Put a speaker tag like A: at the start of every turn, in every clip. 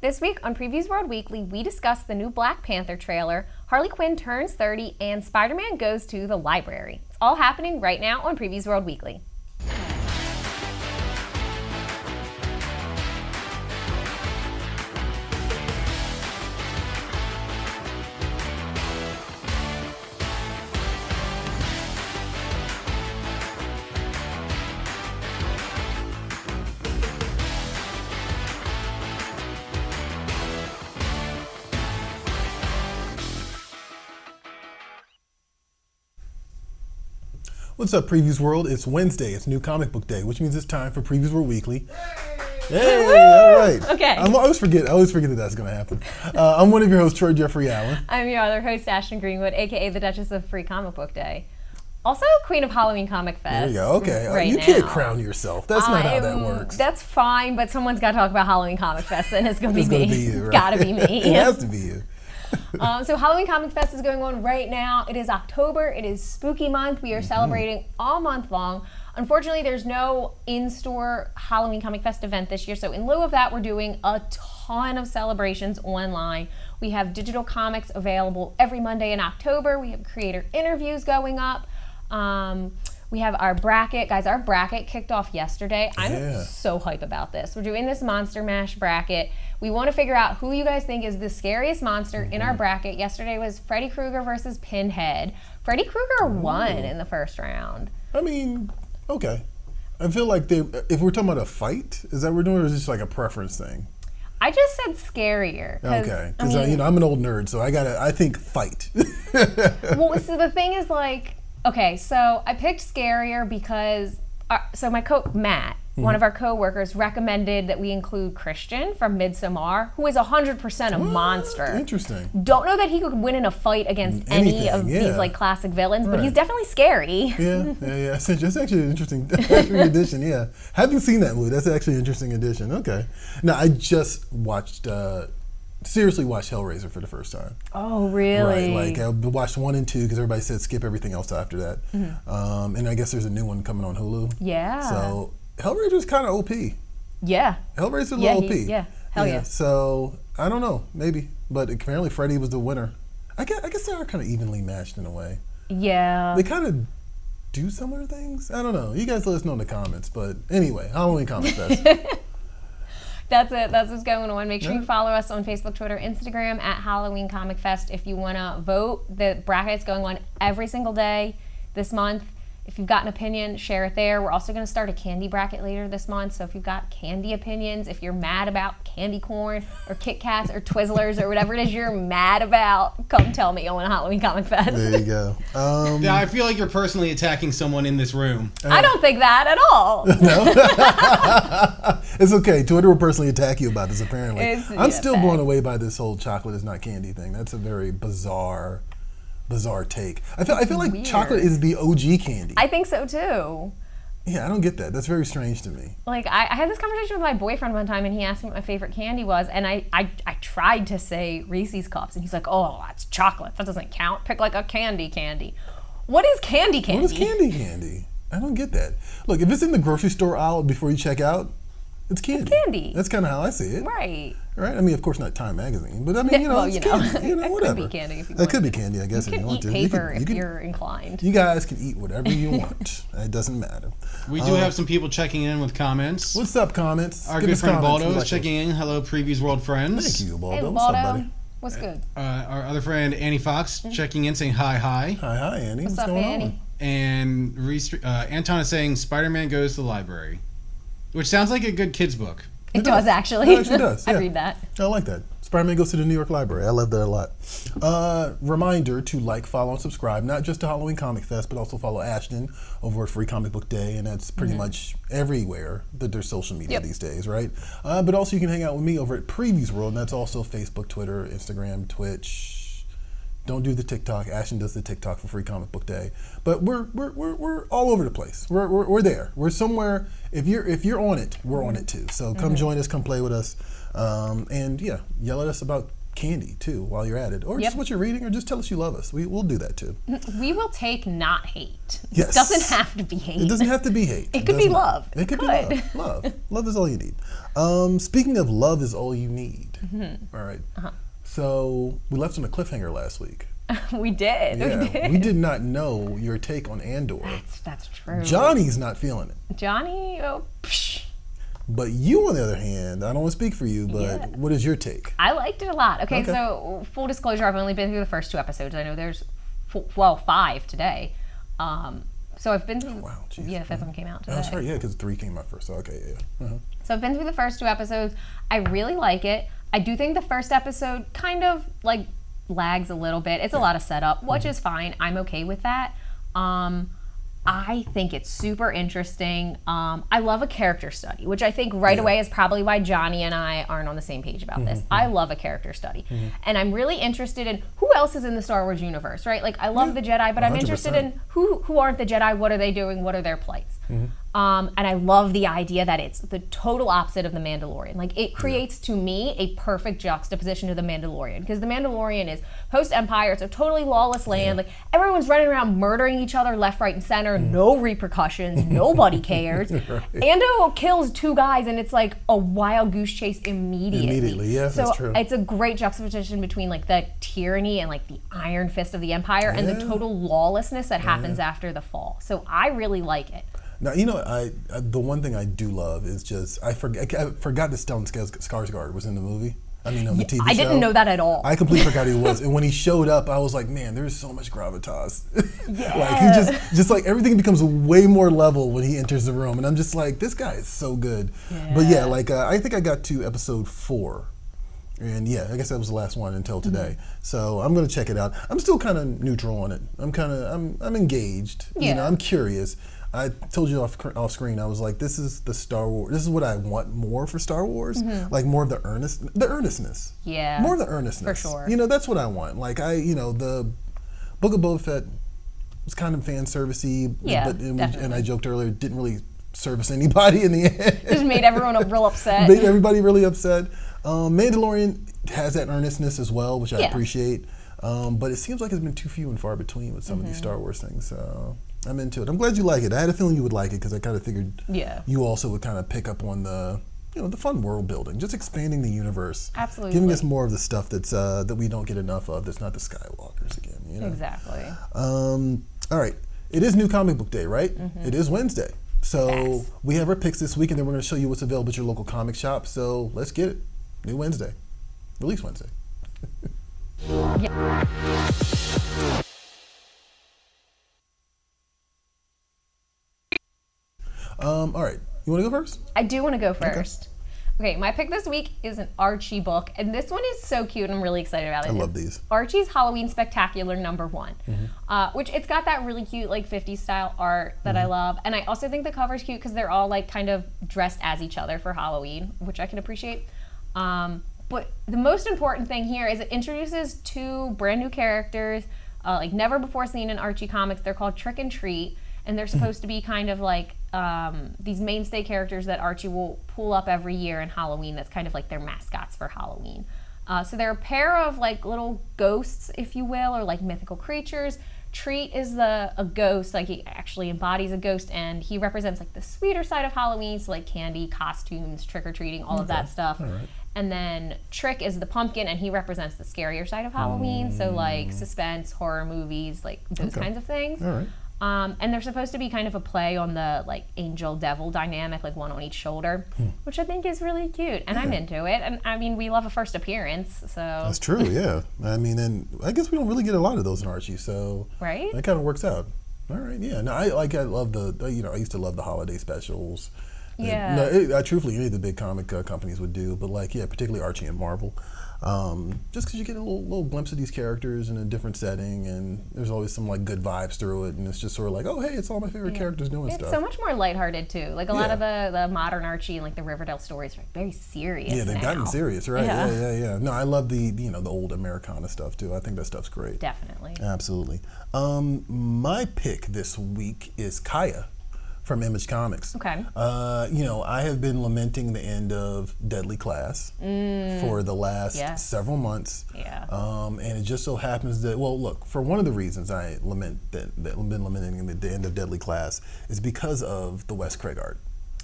A: This week on Previews World Weekly, we discuss the new Black Panther trailer, Harley Quinn turns 30, and Spider-Man goes to the library. It's all happening right now on Previews World Weekly.
B: What's up, Previews World? It's Wednesday. It's New Comic Book Day, which means it's time for Previews World Weekly. Hey, all right.
A: Okay.
B: I always forget that that's going to happen. I'm one of your hosts, Troy Jeffrey Allen.
A: I'm your other host, Ashton Greenwood, aka the Duchess of Free Comic Book Day. Also, Queen of Halloween Comic Fest.
B: There you go. Okay.
A: Right
B: you
A: now.
B: Can't crown yourself. That's not how that works.
A: That's fine, but someone's got to talk about Halloween Comic Fest, and it's going to be me.
B: It's going to be you, right?
A: It's got to be me.
B: It has to be you.
A: So Halloween Comic Fest is going on right now. It is October. It is spooky month. We are celebrating all month long. Unfortunately, there's no in-store Halloween Comic Fest event this year. So in lieu of that, we're doing a ton of celebrations online. We have digital comics available every Monday in October. We have creator interviews going up. We have our bracket. Guys, our bracket kicked off yesterday. I'm so hype about this. We're doing this Monster Mash bracket. We want to figure out who you guys think is the scariest monster in our bracket. Yesterday was Freddy Krueger versus Pinhead. Freddy Krueger won in the first round.
B: I mean, okay. I feel like if we're talking about a fight, is that what we're doing, or is this like a preference thing?
A: I just said scarier.
B: Okay, because I'm an old nerd, so I think fight.
A: Well, so the thing is like, okay, so I picked scarier because, so my Matt, one of our co-workers, recommended that we include Christian from Midsommar, who is 100% a monster.
B: Interesting.
A: Don't know that he could win in a fight against any of these like classic villains, but he's definitely scary.
B: Yeah. That's actually an interesting addition, yeah. Haven't seen that movie. That's actually an interesting addition. Okay. Now, I just seriously watched Hellraiser for the first time.
A: Oh, really?
B: Right, like I watched 1 and 2 because everybody said skip everything else after that. And I guess there's a new one coming on Hulu.
A: Yeah.
B: So Hellraiser's kind of OP.
A: Yeah.
B: Hellraiser's a little OP.
A: Hell yeah.
B: So I don't know, maybe, but apparently Freddy was the winner. I guess they are kind of evenly matched in a way.
A: Yeah.
B: They kind of do similar things. I don't know. You guys let us know in the comments. But anyway, Halloween Comic Fest.
A: That's it. That's what's going on. Make sure you follow us on Facebook, Twitter, Instagram at Halloween Comic Fest. If you want to vote, the bracket's going on every single day this month. If you've got an opinion, share it there. We're also going to start a candy bracket later this month. So if you've got candy opinions, if you're mad about candy corn or Kit Kats or Twizzlers or whatever it is you're mad about, come tell me on Halloween Comic Fest.
B: There you go.
C: Yeah, I feel like you're personally attacking someone in this room.
A: I don't think that at all.
B: No? It's okay. Twitter will personally attack you about this, apparently. I'm still blown away by this whole chocolate is not candy thing. That's a very bizarre take. I feel like
A: weird.
B: Chocolate is the OG candy.
A: I think so too.
B: Yeah, I don't get that. That's very strange to me.
A: Like I had this conversation with my boyfriend one time, and he asked me what my favorite candy was, and I tried to say Reese's Cups, and he's like, "Oh, that's chocolate. That doesn't count. Pick like a candy. What is candy?
B: What is candy? I don't get that. Look, if it's in the grocery store aisle before you check out, it's candy.
A: It's candy.
B: That's kind of how I see it.
A: Right.
B: Right. I mean, of course, not Time Magazine, but I mean, it's candy.
A: It
B: Whatever.
A: could be candy if you want.
B: It could be candy, I guess,
A: You
B: if
A: can
B: you want
A: eat
B: to.
A: paper if you're inclined.
B: You guys can eat whatever you want. It doesn't matter.
C: We do have some people checking in with comments.
B: What's up, comments?
C: Our
B: Give
C: good
B: us
C: friend
B: comments.
C: Baldo is checking in. Hello, Previews World friends.
B: Thank you, Baldo.
A: Hey,
B: What's up,
A: Baldo.
B: buddy?
A: What's good?
C: Our other friend Annie Fox checking in, saying hi.
B: Hi, Annie.
A: What's up,
B: going
A: Annie?
B: on?
C: And Anton is saying Spider-Man goes to the library, which sounds like a good kid's book.
A: It does actually.
B: It actually does. Yeah.
A: I read that.
B: I like that. Spider-Man goes to the New York Library. I love that a lot. Reminder to like, follow, and subscribe, not just to Halloween Comic Fest, but also follow Ashton over at Free Comic Book Day, and that's pretty much everywhere that there's social media these days, right? But also you can hang out with me over at Previews World, and that's also Facebook, Twitter, Instagram, Twitch. Don't do the TikTok. Ashton does the TikTok for Free Comic Book Day. But we're all over the place. We're there. We're somewhere. If you're on it, we're on it too. So come join us. Come play with us. And yeah, yell at us about candy too while you're at it, or just what you're reading, or just tell us you love us. We'll do that too.
A: We will take not hate.
B: Yes.
A: It doesn't have to be hate.
B: It doesn't have to be hate.
A: It could be love.
B: It could be love. Love is all you need. Speaking of love is all you need. All right. So we left on a cliffhanger last week.
A: We did.
B: Yeah, we did not know your take on Andor.
A: That's true.
B: Johnny's not feeling it.
A: Johnny, oh, psh.
B: But you, on the other hand, I don't want to speak for you, but what is your take?
A: I liked it a lot. Okay, so full disclosure, I've only been through the first 2 episodes. I know there's, 5 today. So I've been through, the 5th one came out today.
B: Oh, that's right, yeah, because 3 came out first. So, okay, yeah.
A: So I've been through the first 2 episodes. I really like it. I do think the first episode kind of like lags a little bit. It's a lot of setup, which is fine. I'm okay with that. I think it's super interesting. I love a character study, which I think right away is probably why Johnny and I aren't on the same page about this. I love a character study. And I'm really interested in who else is in the Star Wars universe, right? Like, I love the Jedi, but I'm interested in who aren't the Jedi, what are they doing, what are their plights? And I love the idea that it's the total opposite of the Mandalorian. Like, it creates, to me, a perfect juxtaposition to the Mandalorian. Because the Mandalorian is post-Empire, it's a totally lawless land. Like, everyone's running around murdering each other left, right, and center. No repercussions. Nobody cares. Ando kills 2 guys, and it's like a wild goose chase immediately.
B: Yeah,
A: so
B: that's true.
A: It's a great juxtaposition between, like, the tyranny and, like, the iron fist of the Empire and the total lawlessness that happens after the fall. So I really like it.
B: Now, you know, I the one thing I do love is just, I forgot that Stellan Skarsgård was in the movie. I mean, on the TV show.
A: I didn't know that at all.
B: I completely forgot he was. And when he showed up, I was like, man, there's so much gravitas. Like, he just like, everything becomes way more level when he enters the room. And I'm just like, this guy is so good. But yeah, like, I think I got to episode 4. And yeah, I guess that was the last one until today. So I'm going to check it out. I'm still kind of neutral on it. I'm engaged. You know, I'm curious. I told you off screen, I was like, this is the Star Wars. This is what I want more for Star Wars. Like, more of the earnestness.
A: Yeah.
B: More of the earnestness.
A: For sure.
B: You know, that's what I want. Like, the Book of Boba Fett was kind of fan servicey.
A: Yeah,
B: and I joked earlier, didn't really service anybody in the end.
A: Just made everyone real upset.
B: Made everybody really upset. Mandalorian has that earnestness as well, which I appreciate. But it seems like it's been too few and far between with some of these Star Wars things. So I'm into it. I'm glad you like it. I had a feeling you would like it because I kind of figured you also would kind of pick up on the, the fun world building, just expanding the universe.
A: Absolutely.
B: Giving us more of the stuff that's that we don't get enough of. That's not the Skywalkers again. You know?
A: Exactly.
B: All right. It is New Comic Book Day, right? It is Wednesday. So we have our picks this week, and then we're going to show you what's available at your local comic shop. So let's get it. New Wednesday. Release Wednesday. All right. You want to go first?
A: I do want to go first. Okay, my pick this week is an Archie book, and this one is so cute. I'm really excited about it.
B: I love these.
A: Archie's Halloween Spectacular #1, which it's got that really cute like 50s style art that I love, and I also think the cover's cute because they're all like kind of dressed as each other for Halloween, which I can appreciate. But the most important thing here is it introduces 2 brand new characters, like never before seen in Archie comics. They're called Trick and Treat, and they're supposed to be kind of like these mainstay characters that Archie will pull up every year in Halloween. That's kind of like their mascots for Halloween. So they're a pair of like little ghosts, if you will, or like mythical creatures. Treat is a ghost, like he actually embodies a ghost, and he represents like the sweeter side of Halloween, so like candy, costumes, trick-or-treating, all of that stuff. All right. And then Trick is the pumpkin, and he represents the scarier side of Halloween, so like suspense, horror movies, like those kinds of things. All right. And they're supposed to be kind of a play on the like angel-devil dynamic, like one on each shoulder, which I think is really cute, and I'm into it. And I mean, we love a first appearance, so
B: that's true. Yeah, I mean, and I guess we don't really get a lot of those in Archie, so
A: right,
B: that kind of works out. All right, yeah. No, I love the I used to love the holiday specials.
A: Yeah.
B: No, truthfully, any of the big comic companies would do, but like, yeah, particularly Archie and Marvel. Just because you get a little glimpse of these characters in a different setting, and there's always some like good vibes through it, and it's just sort of like, oh hey, it's all my favorite characters doing stuff.
A: It's so much more lighthearted too. Like a lot of the modern Archie and like the Riverdale stories are very serious.
B: Yeah, they've gotten serious, right? Yeah. No, I love the the old Americana stuff too. I think that stuff's great.
A: Definitely.
B: Absolutely. My pick this week is Kaya from Image Comics.
A: Okay.
B: I have been lamenting the end of Deadly Class for the last several months.
A: Yeah.
B: And it just so happens that, well, look, for one of the reasons I lament that I've been lamenting the end of Deadly Class is because of the Wes Craig art.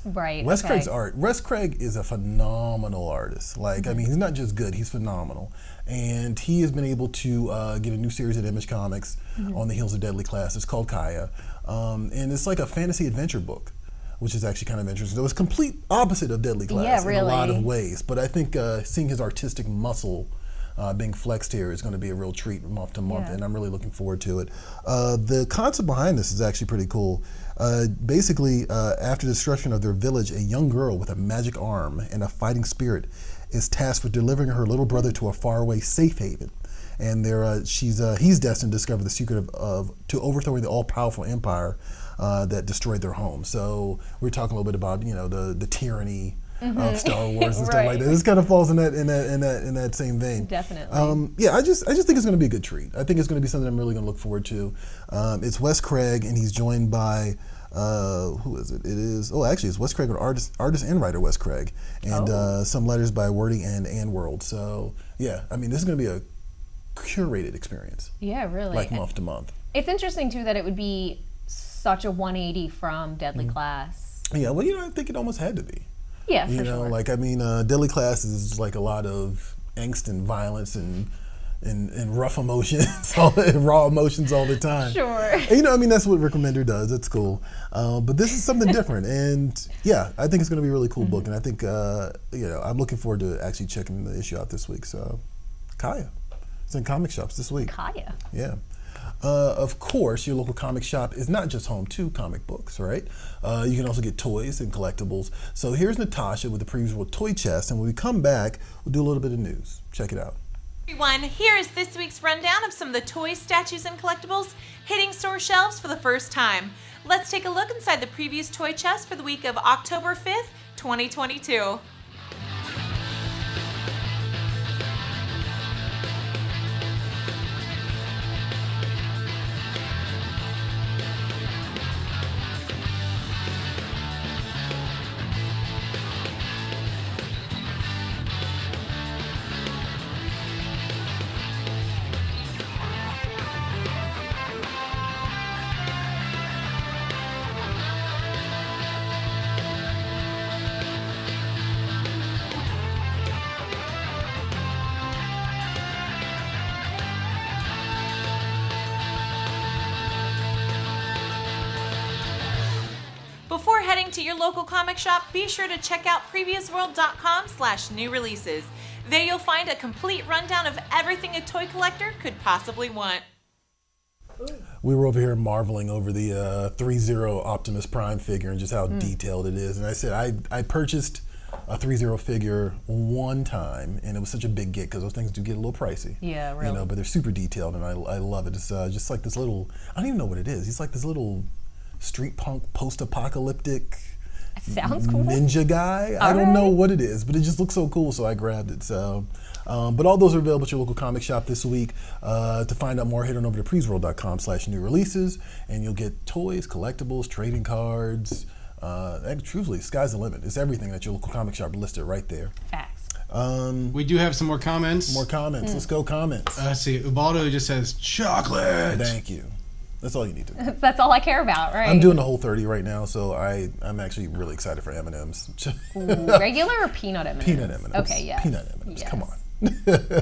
A: Right.
B: Wes
A: okay.
B: Craig's art. Wes Craig is a phenomenal artist. Like, I mean, he's not just good; he's phenomenal. And he has been able to get a new series at Image Comics on the heels of Deadly Class. It's called Kaya, and it's like a fantasy adventure book, which is actually kind of interesting. So it's complete opposite of Deadly Class in a lot of ways. But I think seeing his artistic muscle being flexed here is going to be a real treat month to month, and I'm really looking forward to it. The concept behind this is actually pretty cool. Basically, after the destruction of their village, a young girl with a magic arm and a fighting spirit is tasked with delivering her little brother to a faraway safe haven. And he's destined to discover the secret to overthrowing the all-powerful empire that destroyed their home. So we're talking a little bit about the tyranny of Star Wars and stuff like that. This kind of falls in that same vein.
A: Definitely.
B: Yeah, I just think it's going to be a good treat. I think it's going to be something I'm really going to look forward to. It's Wes Craig, and he's joined by who is it? Actually, it's Wes Craig, artist and writer Wes Craig, and some letters by Wordy and Ann World. So yeah, I mean, this is going to be a curated experience.
A: Yeah, really.
B: Like month to month.
A: It's interesting too that it would be such a 180 from Deadly Class.
B: Yeah, well, I think it almost had to be.
A: Yeah, for sure.
B: Like, I mean, Deadly Class is like a lot of angst and violence and rough emotions, raw emotions all the time.
A: Sure.
B: And, I mean, that's what Rick Remender does. That's cool. But this is something different. And yeah, I think it's going to be a really cool book. And I think, I'm looking forward to actually checking the issue out this week. So, Kaya. It's in comic shops this week.
A: Kaya.
B: Yeah. Of course, your local comic shop is not just home to comic books, right? You can also get toys and collectibles. So here's Natasha with the PREVIEWSworld toy chest, and when we come back, we'll do a little bit of news. Check it out.
D: Everyone, here is this week's rundown of some of the toys, statues, and collectibles hitting store shelves for the first time. Let's take a look inside the Previews toy chest for the week of October 5th, 2022. Before heading to your local comic shop, be sure to check out PREVIEWSworld.com/new releases. There you'll find a complete rundown of everything a toy collector could possibly want.
B: We were over here marveling over the 3-0 Optimus Prime figure and just how detailed it is. And I said I purchased a 3-0 figure one time, and it was such a big get because those things do get a little pricey.
A: Yeah, really.
B: But they're super detailed, and I love it. It's just like this little, I don't even know what it is. He's like this little street punk post-apocalyptic
A: Sounds cool.
B: ninja guy. I don't know what it is, but it just looks so cool, so I grabbed it. So, but all those are available at your local comic shop this week. To find out more, head on over to PREVIEWSworld.com/new releases, and you'll get toys, collectibles, trading cards. Truthfully, sky's the limit. It's everything at your local comic shop listed right there.
A: Facts.
C: We do have some more comments.
B: More comments. Let's go comments.
C: Let's see. Ubaldo just says chocolate.
B: Thank you. That's all you need to know.
A: That's all I care about, right?
B: I'm doing the whole 30 right now, so I'm actually really excited for M&Ms.
A: Regular or peanut M&Ms?
B: Peanut M&Ms.
A: Okay, yeah.
B: Peanut M&Ms.
A: Yes.
B: Come on.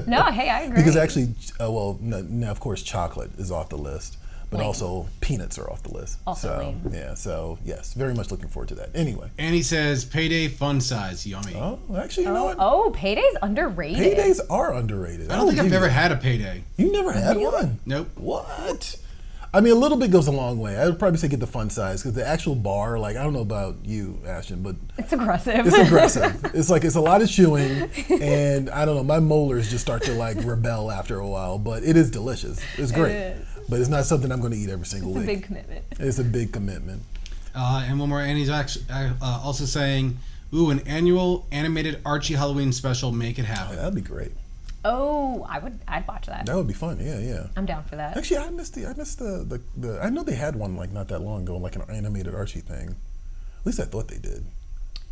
A: No, hey, I agree.
B: Because actually, now of course chocolate is off the list, but also peanuts are off the list.
A: Also
B: so
A: lame.
B: yeah, so yes, very much looking forward to that. Anyway.
C: And he says payday fun size, yummy.
B: Oh, actually, you know what?
A: Oh, payday's underrated.
B: Paydays are underrated.
C: I don't think I've ever had a payday.
B: You never had one?
C: Nope.
B: What? I mean, a little bit goes a long way. I would probably say get the fun size because the actual bar, like, I don't know about you, Ashton, but
A: It's aggressive.
B: it's aggressive. It's like it's a lot of chewing, and I don't know, my molars just start to like rebel after a while. But it is delicious. It's great, but it's not something I'm going to eat every single week.
A: It's a big commitment.
B: It's a big commitment.
C: And one more, and he's actually also saying, "Ooh, an annual animated Archie Halloween special. Make it happen."
B: That'd be great.
A: Oh, I'd watch that.
B: That would be fun. Yeah.
A: I'm down for that.
B: Actually, I missed the. I know they had one like not that long ago, like an animated Archie thing. At least I thought they did.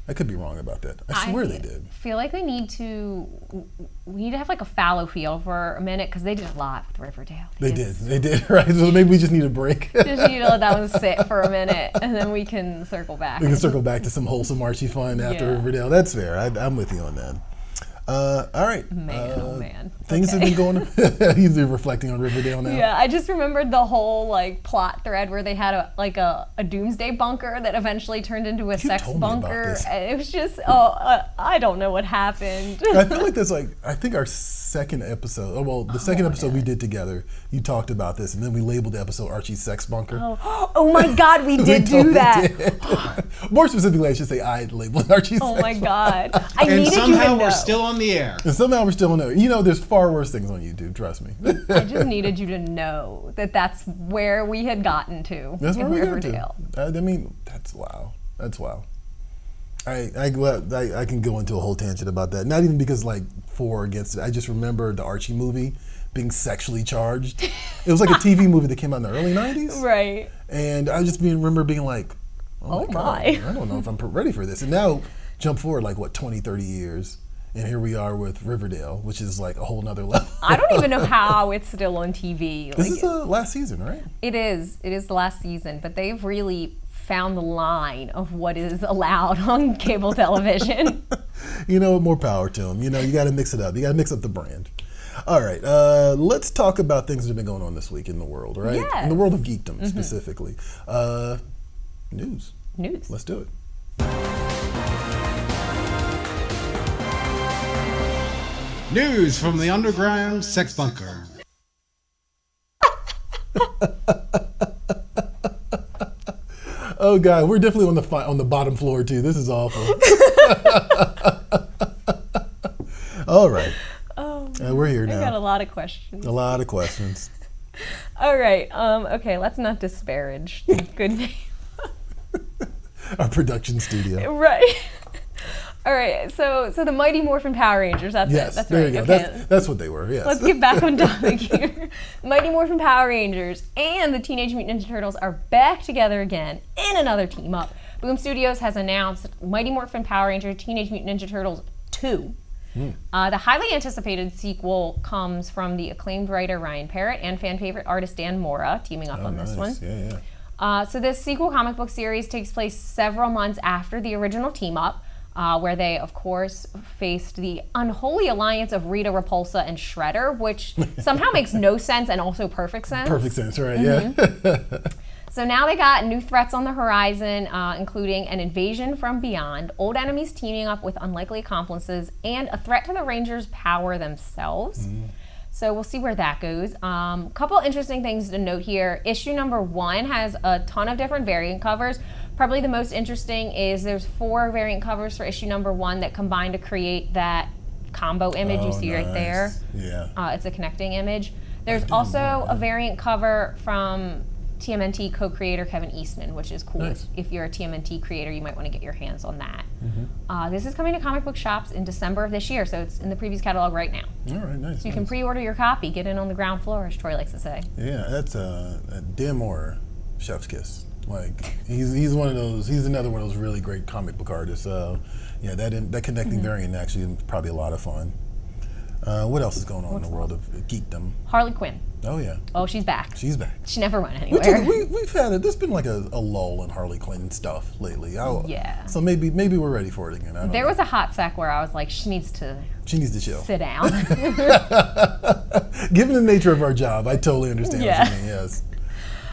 B: I could be wrong about that. I swear they did.
A: Feel like we need to have like a fallow field for a minute because they did a lot with Riverdale.
B: They did, right? So maybe we just need a break.
A: Just need to let that one sit for a minute, and then we can circle back.
B: We can circle back to some wholesome Archie fun after Riverdale. That's fair. I'm with you on that. All right.
A: Man, oh man.
B: Things have been going on. He's reflecting on Riverdale now.
A: Yeah, I just remembered the whole like plot thread where they had a doomsday bunker that eventually turned into a sex bunker. It was just I don't know what happened.
B: I feel like that's like I think our second episode. Well, the second episode we did together, you talked about this, and then we labeled the episode Archie's Sex Bunker.
A: Oh my God, we did do that.
B: More specifically, I should say I labeled Archie's.
A: Oh
B: Sex
A: my God!
C: And somehow we're still on the air.
B: And somehow we're still on the air. You know, there's far worse things on YouTube. Trust me.
A: I just needed you to know that that's where we had gotten to.
B: That's where we got
A: Riverdale.
B: to. I mean, that's wow. That's wow. I can go into a whole tangent about that. Not even because like for or against it. I just remember the Archie movie being sexually charged. It was like a TV movie that came out in the early 90s.
A: Right.
B: And I just remember being like, oh my God, I don't know if I'm ready for this. And now jump forward like what, 20, 30 years. And here we are with Riverdale, which is like a whole nother level.
A: I don't even know how it's still on TV.
B: This is the last season, right?
A: It is. It is the last season, but they've really found the line of what is allowed on cable television.
B: You know, more power to them. You know, you got to mix it up. You got to mix up the brand. All right, let's talk about things that have been going on this week in the world, right?
A: Yes.
B: In the world of geekdom, specifically. News. Let's do it.
C: News from the underground sex bunker.
B: Oh God, we're definitely on the bottom floor too. This is awful. All right. We're here now.
A: I got a lot of questions.
B: A lot of questions.
A: All right. Okay, let's not disparage the good name.
B: Our production studio.
A: Right. All right, so the Mighty Morphin Power Rangers, that's it. That's
B: there
A: right.
B: you go.
A: Okay.
B: That's what they were, yes.
A: Let's get back on topic here. Mighty Morphin Power Rangers and the Teenage Mutant Ninja Turtles are back together again in another team up. Boom Studios has announced Mighty Morphin Power Rangers Teenage Mutant Ninja Turtles 2. The highly anticipated sequel comes from the acclaimed writer Ryan Parrott and fan favorite artist Dan Mora teaming up on this one.
B: Yeah.
A: So this sequel comic book series takes place several months after the original team up. Where they, of course, faced the unholy alliance of Rita Repulsa and Shredder, which somehow makes no sense and also perfect sense.
B: Perfect sense, right, yeah.
A: So now they got new threats on the horizon, including an invasion from beyond, old enemies teaming up with unlikely accomplices, and a threat to the Rangers' power themselves. So we'll see where that goes. Couple interesting things to note here. Issue number 1 has a ton of different variant covers. Probably the most interesting is there's 4 variant covers for issue number 1 that combine to create that combo image you see right there.
B: Yeah.
A: It's a connecting image. There's also a variant cover from TMNT co-creator Kevin Eastman, which is cool.
B: Nice.
A: If you're a TMNT creator, you might want to get your hands on that. This is coming to comic book shops in December of this year, so it's in the Previews catalog right now.
B: All right, nice.
A: So you can pre-order your copy, get in on the ground floor, as Troy likes to say.
B: Yeah, that's a Dan Moore chef's kiss. Like he's one of those. He's another one of those really great comic book artists. So yeah, that connecting variant actually is probably a lot of fun. What else is going on in the world of geekdom?
A: Harley Quinn.
B: Oh yeah.
A: Oh, she's back.
B: She's back.
A: She never went anywhere.
B: We've had it. There's been like a lull in Harley Quinn stuff lately.
A: Yeah.
B: So maybe we're ready for it again.
A: There was a hot sec where I was like, she needs to
B: chill.
A: Sit down.
B: Given the nature of our job, I totally understand what you mean. Yes.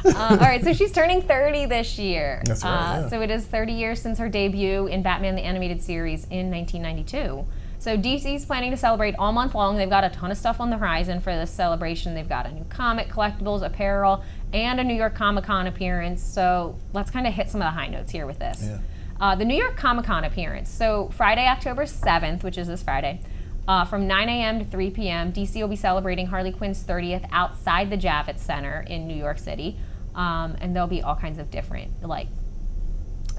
A: All right, so she's turning 30 this year.
B: That's right. Yeah.
A: So it is 30 years since her debut in Batman the Animated Series in 1992. So DC's planning to celebrate all month long. They've got a ton of stuff on the horizon for this celebration. They've got a new comic, collectibles, apparel, and a New York Comic Con appearance. So let's kind of hit some of the high notes here with this.
B: Yeah.
A: The New York Comic Con appearance. So Friday, October 7th, which is this Friday, from 9 a.m. to 3 p.m., DC will be celebrating Harley Quinn's 30th outside the Javits Center in New York City. And there'll be all kinds of different, like,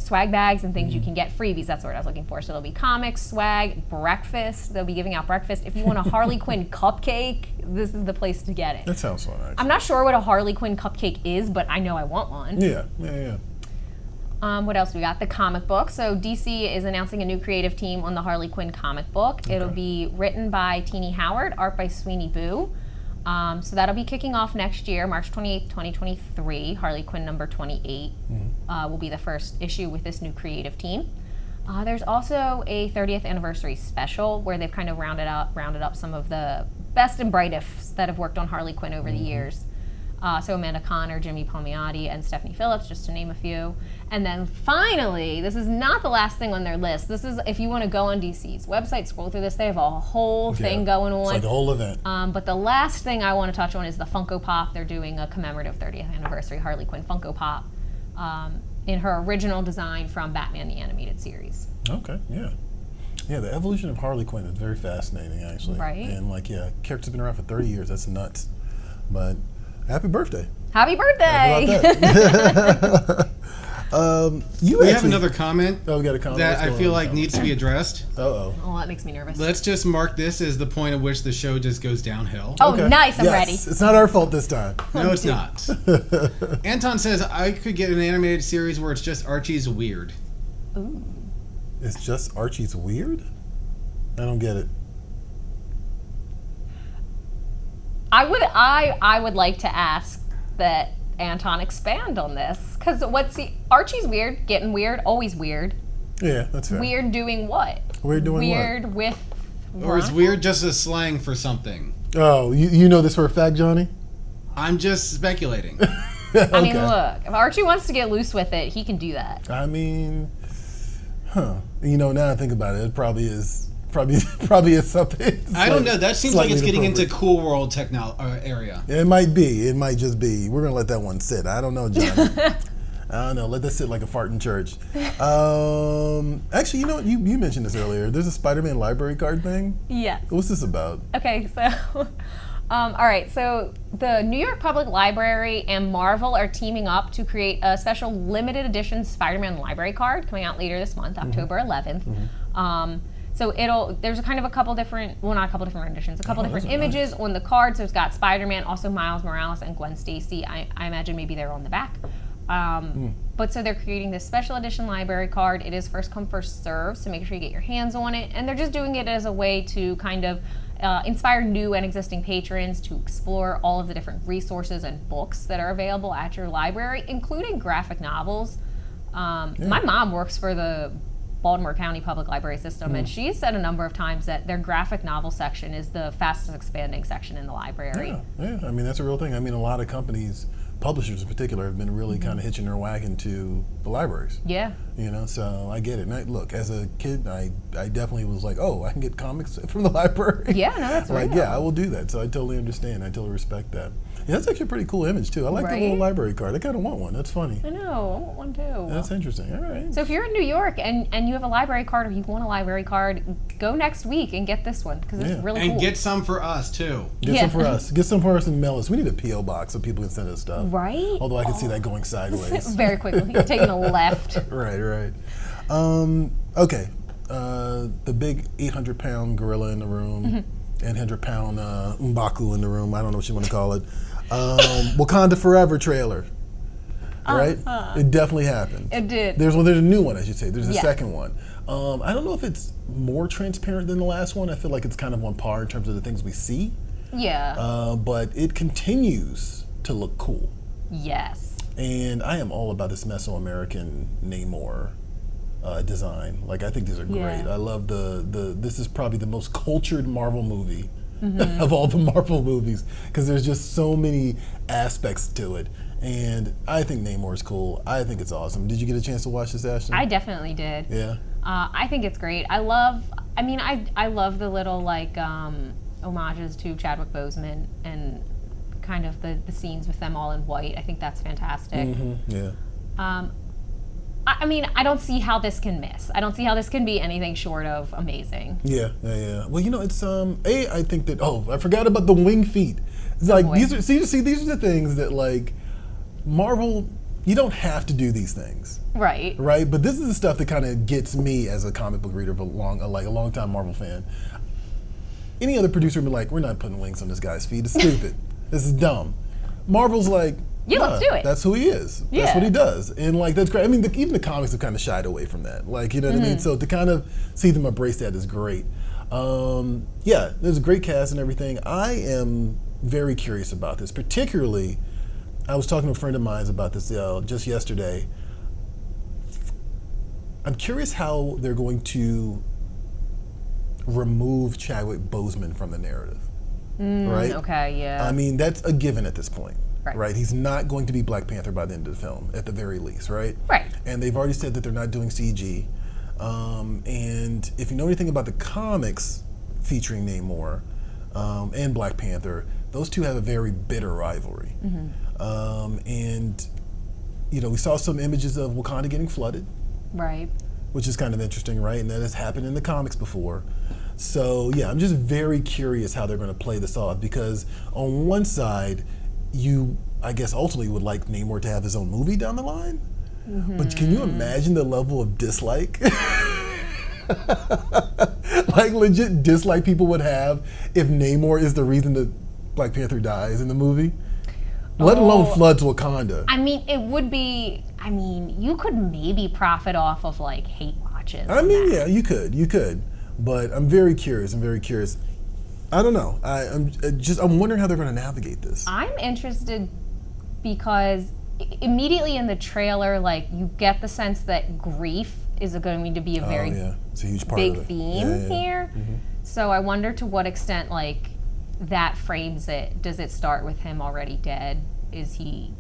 A: swag bags and things you can get, freebies, that's what I was looking for. So there'll be comics, swag, breakfast. They'll be giving out breakfast. If you want a Harley Quinn cupcake, this is the place to get it.
B: That sounds fun, actually.
A: I'm not sure what a Harley Quinn cupcake is, but I know I want one.
B: Yeah.
A: What else we got? The comic book. So DC is announcing a new creative team on the Harley Quinn comic book. It'll be written by Teenie Howard, art by Sweeney Boo. So that'll be kicking off next year, March 28th, 2023. Harley Quinn number 28 will be the first issue with this new creative team. There's also a 30th anniversary special where they've kind of rounded up some of the best and brightest that have worked on Harley Quinn over the years. So Amanda Connor, Jimmy Palmiotti, and Stephanie Phillips, just to name a few. And then finally, this is not the last thing on their list. This is, if you want to go on DC's website, scroll through this, they have a whole thing going on.
B: It's like a whole event.
A: But the last thing I want to touch on is the Funko Pop. They're doing a commemorative 30th anniversary Harley Quinn Funko Pop in her original design from Batman the Animated Series.
B: Okay, yeah. Yeah, the evolution of Harley Quinn is very fascinating, actually.
A: Right.
B: And character's been around for 30 years. That's nuts. But happy birthday.
A: Happy birthday!
B: How about that?
C: We have another comment
B: Oh, we got a comment.
C: that
B: What's
C: I
B: going
C: feel
B: on?
C: like needs to be addressed.
B: Uh-oh.
A: Oh, that makes me nervous.
C: Let's just mark this as the point at which the show just goes downhill.
A: Oh,
B: Okay.
A: nice, I'm
B: Yes,
A: ready.
B: It's not our fault this time.
C: No, it's not. Anton says, I could get an animated series where it's just Archie's weird.
A: Ooh.
B: It's just Archie's weird? I don't get it.
A: I would like to ask that Anton expand on this, because Archie's weird, getting weird, always weird.
B: Yeah, that's fair.
A: Weird doing what?
B: Weird doing
A: weird with.
C: Or is weird just a slang for something?
B: what? Oh, you know this for a fact, Johnny?
C: I'm just speculating.
A: I mean, look, if Archie wants to get loose with it, he can do that.
B: I mean, now I think about it, it probably is something.
C: I don't know. That seems like it's getting into
B: inappropriate.
C: cool world area.
B: It might be. It might just be. We're gonna let that one sit. I don't know, Johnny. I don't know. Let that sit like a fart in church. Actually, you know what? You mentioned this earlier. There's a Spider-Man library card thing.
A: Yes.
B: What's this about?
A: Okay, so, all right, so the New York Public Library and Marvel are teaming up to create a special limited edition Spider-Man library card coming out later this month, October 11th. So there's a couple different editions, a couple different images on the card. So it's got Spider-Man, also Miles Morales, and Gwen Stacy. I imagine maybe they're on the back. But so they're creating this special edition library card. It is first come, first serve, so make sure you get your hands on it. And they're just doing it as a way to kind of inspire new and existing patrons to explore all of the different resources and books that are available at your library, including graphic novels. My mom works for the Baltimore County Public Library System, and she's said a number of times that their graphic novel section is the fastest expanding section in the library.
B: Yeah. I mean, that's a real thing. I mean, a lot of companies, publishers in particular, have been really kind of hitching their wagon to the libraries.
A: Yeah.
B: So I get it. And look, as a kid, I definitely was like, oh, I can get comics from the library.
A: Yeah, no, that's right.
B: Yeah, I will do that. So I totally understand. I totally respect that. Yeah, that's actually a pretty cool image, too. I like the little library card. I kind of want one. That's funny.
A: I know. I want one, too.
B: That's interesting. All right.
A: So if you're in New York and you have a library card or you want a library card, go next week and get this one because it's really cool.
C: And get some for us, too.
B: Get some for us. Get some for us and mail us. We need a P.O. box so people can send us stuff.
A: Right?
B: Although I can see that going sideways.
A: Very quickly. Taking a left.
B: Right. Okay. The big 800-pound gorilla in the room, 800-pound M'Baku in the room. I don't know what you want to call it. Wakanda Forever trailer. Right? It definitely happened.
A: It did.
B: There's a new one, I should say. There's a second one. I don't know if it's more transparent than the last one. I feel like it's kind of on par in terms of the things we see.
A: Yeah.
B: But it continues to look cool.
A: Yes.
B: And I am all about this Mesoamerican Namor design. Like, I think these are great. I love this is probably the most cultured Marvel movie of all the Marvel movies because there's just so many aspects to it. And I think Namor is cool. I think it's awesome. Did you get a chance to watch this, Ashton?
A: I definitely did.
B: Yeah.
A: I think it's great. I love the little homages to Chadwick Boseman and kind of the scenes with them all in white. I think that's fantastic.
B: Yeah.
A: I mean, I don't see how this can miss. I don't see how this can be anything short of amazing.
B: Yeah. Well, it's I think that I forgot about the wing feet. It's like these are these are the things that like Marvel, you don't have to do these things.
A: Right.
B: Right? But this is the stuff that kind of gets me as a comic book reader of a long time Marvel fan. Any other producer would be like, we're not putting wings on this guy's feet. It's stupid. This is dumb. Marvel's like,
A: Yeah, let's do it.
B: That's who he is. That's
A: Yeah.
B: what he does. And like, that's great. I mean, even the comics have kind of shied away from that. Like, you know what I mean? So to kind of see them embrace that is great. Yeah, there's a great cast and everything. I am very curious about this. Particularly, I was talking to a friend of mine about this just yesterday. I'm curious how they're going to remove Chadwick Boseman from the narrative. Right?
A: Okay, yeah.
B: I mean, that's a given at this point.
A: Right.
B: He's not going to be Black Panther by the end of the film, at the very least, right?
A: Right.
B: And they've already said that they're not doing CG. And if you know anything about the comics featuring Namor and Black Panther, those two have a very bitter rivalry. And, you know, we saw some images of Wakanda getting flooded,
A: Right.
B: which is kind of interesting, right? And that has happened in the comics before. So, yeah, I'm just very curious how they're going to play this off, because on one side, you, I guess, ultimately would like Namor to have his own movie down the line. But can you imagine the level of dislike? Like, legit dislike people would have if Namor is the reason that Black Panther dies in the movie? Let alone floods Wakanda.
A: I mean, it would be, I mean, you could maybe profit off of like hate watches.
B: I mean, yeah, you could. But I'm very curious. I don't know. I'm wondering how they're going to navigate this.
A: I'm interested because immediately in the trailer, like, you get the sense that grief is going to be a very
B: it's a huge part
A: big
B: of it.
A: theme here. So I wonder to what extent, like, that frames it. Does it start with him already dead? Is he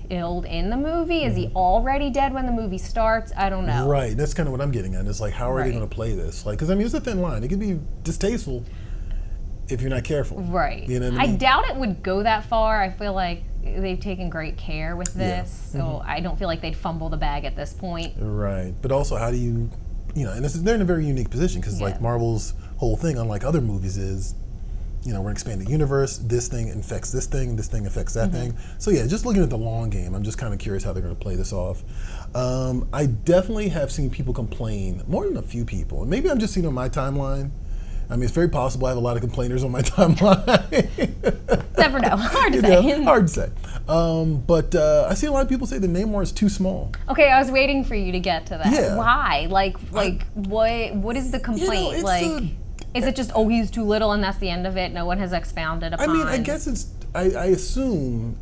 A: killed in the movie? Is he already dead when the movie starts? I don't know.
B: Right, that's kind of what I'm getting at. It's like, how are they going to play this? Like, because I mean, it's a thin line. It could be distasteful if you're not careful.
A: Right.
B: You know what I
A: I
B: mean?
A: doubt it would go that far. I feel like they've taken great care with this, so I don't feel like they'd fumble the bag at this point.
B: Right, but also, how do you know? And they're in a very unique position because, like, Marvel's whole thing, unlike other movies, is, you know, we're expanding the universe. This thing infects this thing affects that thing. So yeah, just looking at the long game, I'm just kind of curious how they're going to play this off. I definitely have seen people complain, more than a few people, and maybe I'm just seeing on my timeline. I mean, it's very possible I have a lot of complainers on my timeline.
A: Never know. Hard to say.
B: Hard to say. But I see a lot of people say the Namor is too small.
A: Okay, I was waiting for you to get to that.
B: Yeah.
A: Why? Like, what is the complaint? Is it just, oh, he's too little and that's the end of it? No one has expounded upon.
B: I mean, I guess it's, I assume,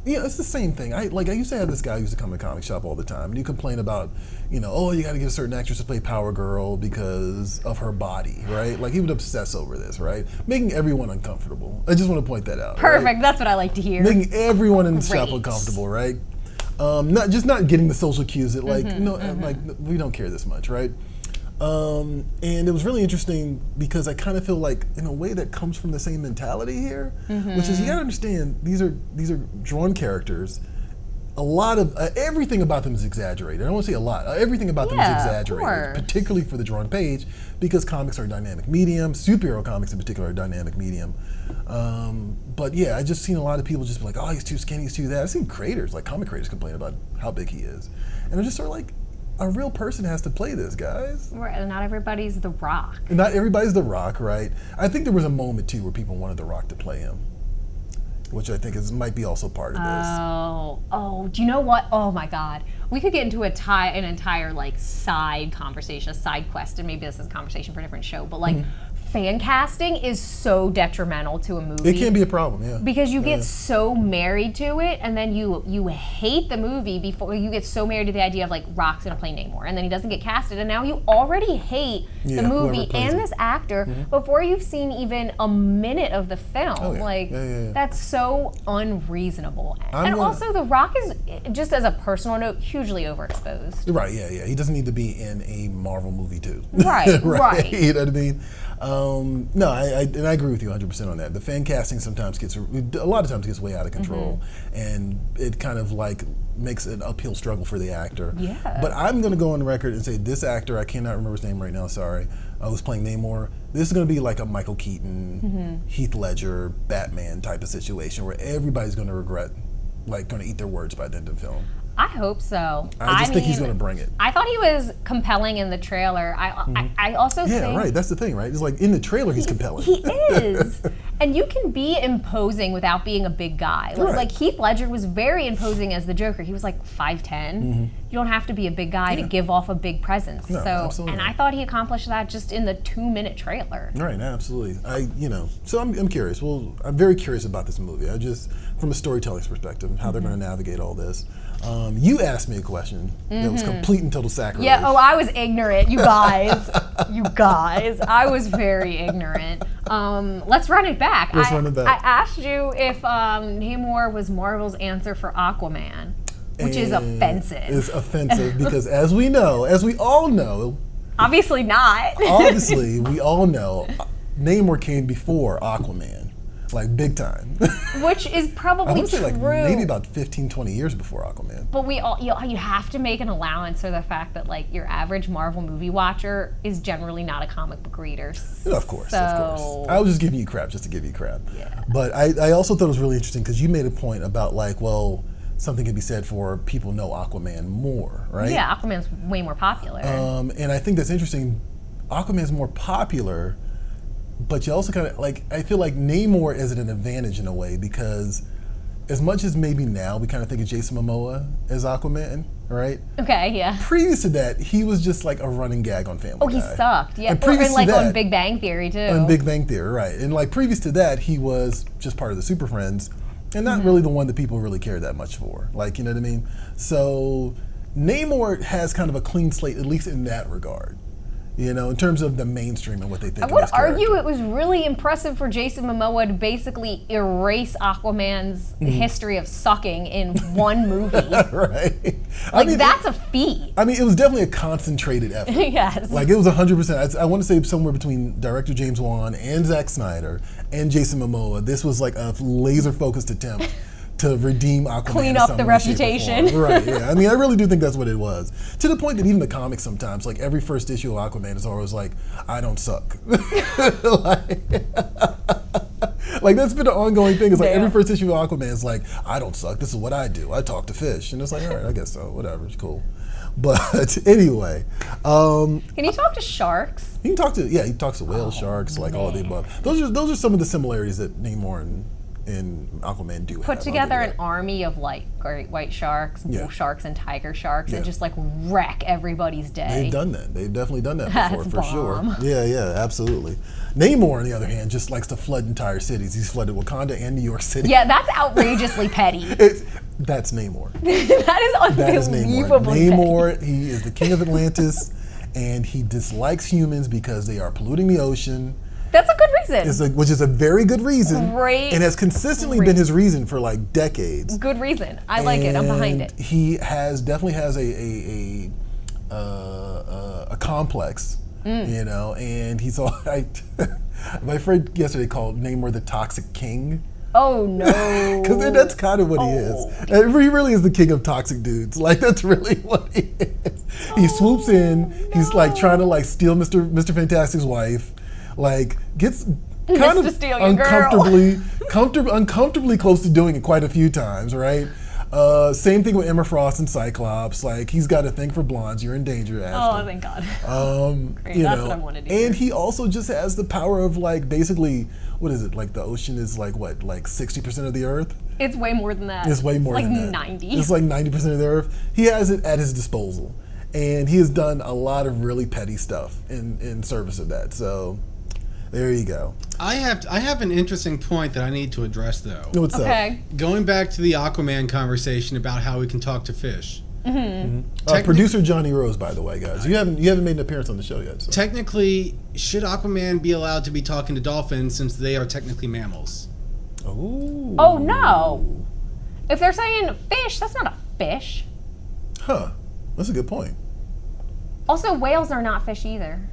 B: you know, it's the same thing. I used to have this guy who used to come to the comic shop all the time, and you complain about, you know, oh, you got to get a certain actress to play Power Girl because of her body, right? Like, he would obsess over this, right? Making everyone uncomfortable. I just want to point that out.
A: Perfect.
B: Right?
A: That's what I like to hear.
B: Making everyone in the shop
A: Great.
B: uncomfortable, right? Not getting the social cues that, like, like, we don't care this much, right? And it was really interesting because I kind of feel like, in a way, that comes from the same mentality here, which is, you gotta understand, these are drawn characters. A lot of everything about them is exaggerated. I don't want to say a lot. Everything about them is exaggerated, particularly for the drawn page, because comics are a dynamic medium. Superhero comics, in particular, are a dynamic medium. But yeah, I just seen a lot of people just be like, "Oh, he's too skinny, he's too that." I've seen creators, like comic creators, complain about how big he is, and I'm just sort of like, a real person has to play this, guys.
A: Right, not everybody's The Rock.
B: Not everybody's The Rock, right? I think there was a moment too where people wanted The Rock to play him, which I think might be also part of this.
A: Oh, do you know what? Oh my God. We could get into an entire like side conversation, a side quest, and maybe this is a conversation for a different show, but like fan casting is so detrimental to a movie.
B: It can be a problem, yeah.
A: Because you get so married to it, and then you hate the movie before you get so married to the idea of like Rock's gonna play Namor, and then he doesn't get casted, and now you already hate the movie and this actor before you've seen even a minute of the film. That's so unreasonable. Also, The Rock is, just as a personal note, hugely overexposed.
B: Right, yeah. He doesn't need to be in a Marvel movie too.
A: Right.
B: You know what I mean? No, I agree with you 100% on that. The fan casting sometimes gets way out of control, and it kind of like makes an uphill struggle for the actor.
A: Yeah.
B: But I'm going to go on the record and say this actor, I cannot remember his name right now, sorry, who's playing Namor, this is going to be like a Michael Keaton, Heath Ledger, Batman type of situation where everybody's going to regret, like, going to eat their words by the end of the film.
A: I hope so.
B: I think he's going to bring it.
A: I thought he was compelling in the trailer. I also think...
B: Yeah, right. That's the thing, right? It's like in the trailer he's compelling.
A: He is. And you can be imposing without being a big guy.
B: Right.
A: Like Heath Ledger was very imposing as the Joker. He was like 5'10". You don't have to be a big guy to give off a big presence.
B: No, absolutely.
A: And I thought he accomplished that just in the 2-minute trailer.
B: Right, absolutely. So I'm curious. Well, I'm very curious about this movie. I just, from a storytelling perspective, how they're going to navigate all this. You asked me a question that was complete and total sacrilege.
A: Yeah, I was ignorant, you guys. I was very ignorant. Let's run it back.
B: Run it back.
A: I asked you if Namor was Marvel's answer for Aquaman, which is offensive.
B: It's offensive because as we all know,
A: Obviously not.
B: we all know, Namor came before Aquaman. Like big time.
A: Which is probably
B: I would say
A: true.
B: like maybe about 15, 20 years before Aquaman.
A: But you have to make an allowance for the fact that like your average Marvel movie watcher is generally not a comic book reader.
B: Of course. I was just giving you crap just to give you crap.
A: Yeah.
B: But I also thought it was really interesting because you made a point about like, well, something can be said for people know Aquaman more, right?
A: Yeah, Aquaman's way more popular.
B: And I think that's interesting. Aquaman's more popular, but you also kind of like, I feel like Namor is at an advantage in a way because as much as maybe now we kind of think of Jason Momoa as Aquaman, right?
A: Okay, yeah.
B: Previous to that, he was just like a running gag on Family Guy.
A: He sucked. Yeah,
B: And previous
A: and like
B: to that,
A: on Big Bang Theory too.
B: on Big Bang Theory, right. And like previous to that, he was just part of the Super Friends and not really the one that people really cared that much for. Like, you know what I mean? So Namor has kind of a clean slate, at least in that regard. You know, in terms of the mainstream and what they think
A: I
B: of
A: would
B: this character.
A: argue it was really impressive for Jason Momoa to basically erase Aquaman's history of sucking in one movie.
B: Right.
A: Like, that's a feat.
B: I mean, it was definitely a concentrated effort.
A: Yes.
B: Like, it was 100%. I want to say somewhere between director James Wan and Zack Snyder and Jason Momoa, this was like a laser-focused attempt to redeem Aquaman.
A: Clean
B: in
A: up
B: some
A: the
B: way, shape, or
A: reputation.
B: form. Right, yeah. I mean, I really do think that's what it was. To the point that even the comics sometimes, like every first issue of Aquaman is always like, I don't suck. Like that's been an ongoing thing. It's like every first issue of Aquaman is like, I don't suck. This is what I do. I talk to fish. And it's like, all right, I guess so. Whatever. It's cool. But anyway.
A: Can you talk to sharks?
B: He talks to whales, sharks, like all of the above. Those are some of the similarities that Namor and Aquaman do
A: Put
B: have.
A: together an army of like great white sharks, bull sharks, and tiger sharks, and just like wreck everybody's day.
B: They've done that. They've definitely done that before,
A: That's
B: for
A: bomb.
B: sure. Yeah, absolutely. Namor, on the other hand, just likes to flood entire cities. He's flooded Wakanda and New York City.
A: Yeah, that's outrageously petty.
B: That's Namor.
A: That is unbelievably
B: Namor, he is the king of Atlantis, and he dislikes humans because they are polluting the ocean.
A: That's a good reason.
B: Which is a very good reason.
A: Great.
B: And has consistently been his reason for like decades.
A: Good reason. I like it. I'm behind it.
B: He definitely has a complex, you know, and he's all. My friend yesterday called Namor the Toxic King.
A: Oh no!
B: Because that's kind of what he is. And he really is the king of toxic dudes. Like that's really what he is. He swoops in. He's like trying to like steal Mr. Fantastic's wife. Like gets kind of uncomfortably close to doing it quite a few times, right? Same thing with Emma Frost and Cyclops. Like he's got a thing for blondes. You're in danger, Ashton.
A: Oh, thank God.
B: Great, that's what I want to do. And he also just has the power of like basically, what is it? Like the ocean is like what? Like 60% of the Earth.
A: It's way more than that.
B: It's way more than that.
A: Like 90.
B: It's like 90% of the Earth. He has it at his disposal, and he has done a lot of really petty stuff in service of that. So. There you go.
C: I have an interesting point that I need to address though.
B: What's up?
C: Going back to the Aquaman conversation about how we can talk to fish.
B: Producer Johnny Rose, by the way, guys. You haven't made an appearance on the show yet. So.
C: Technically, should Aquaman be allowed to be talking to dolphins since they are technically mammals?
A: Oh no! If they're saying fish, that's not a fish.
B: Huh? That's a good point.
A: Also, whales are not fish either.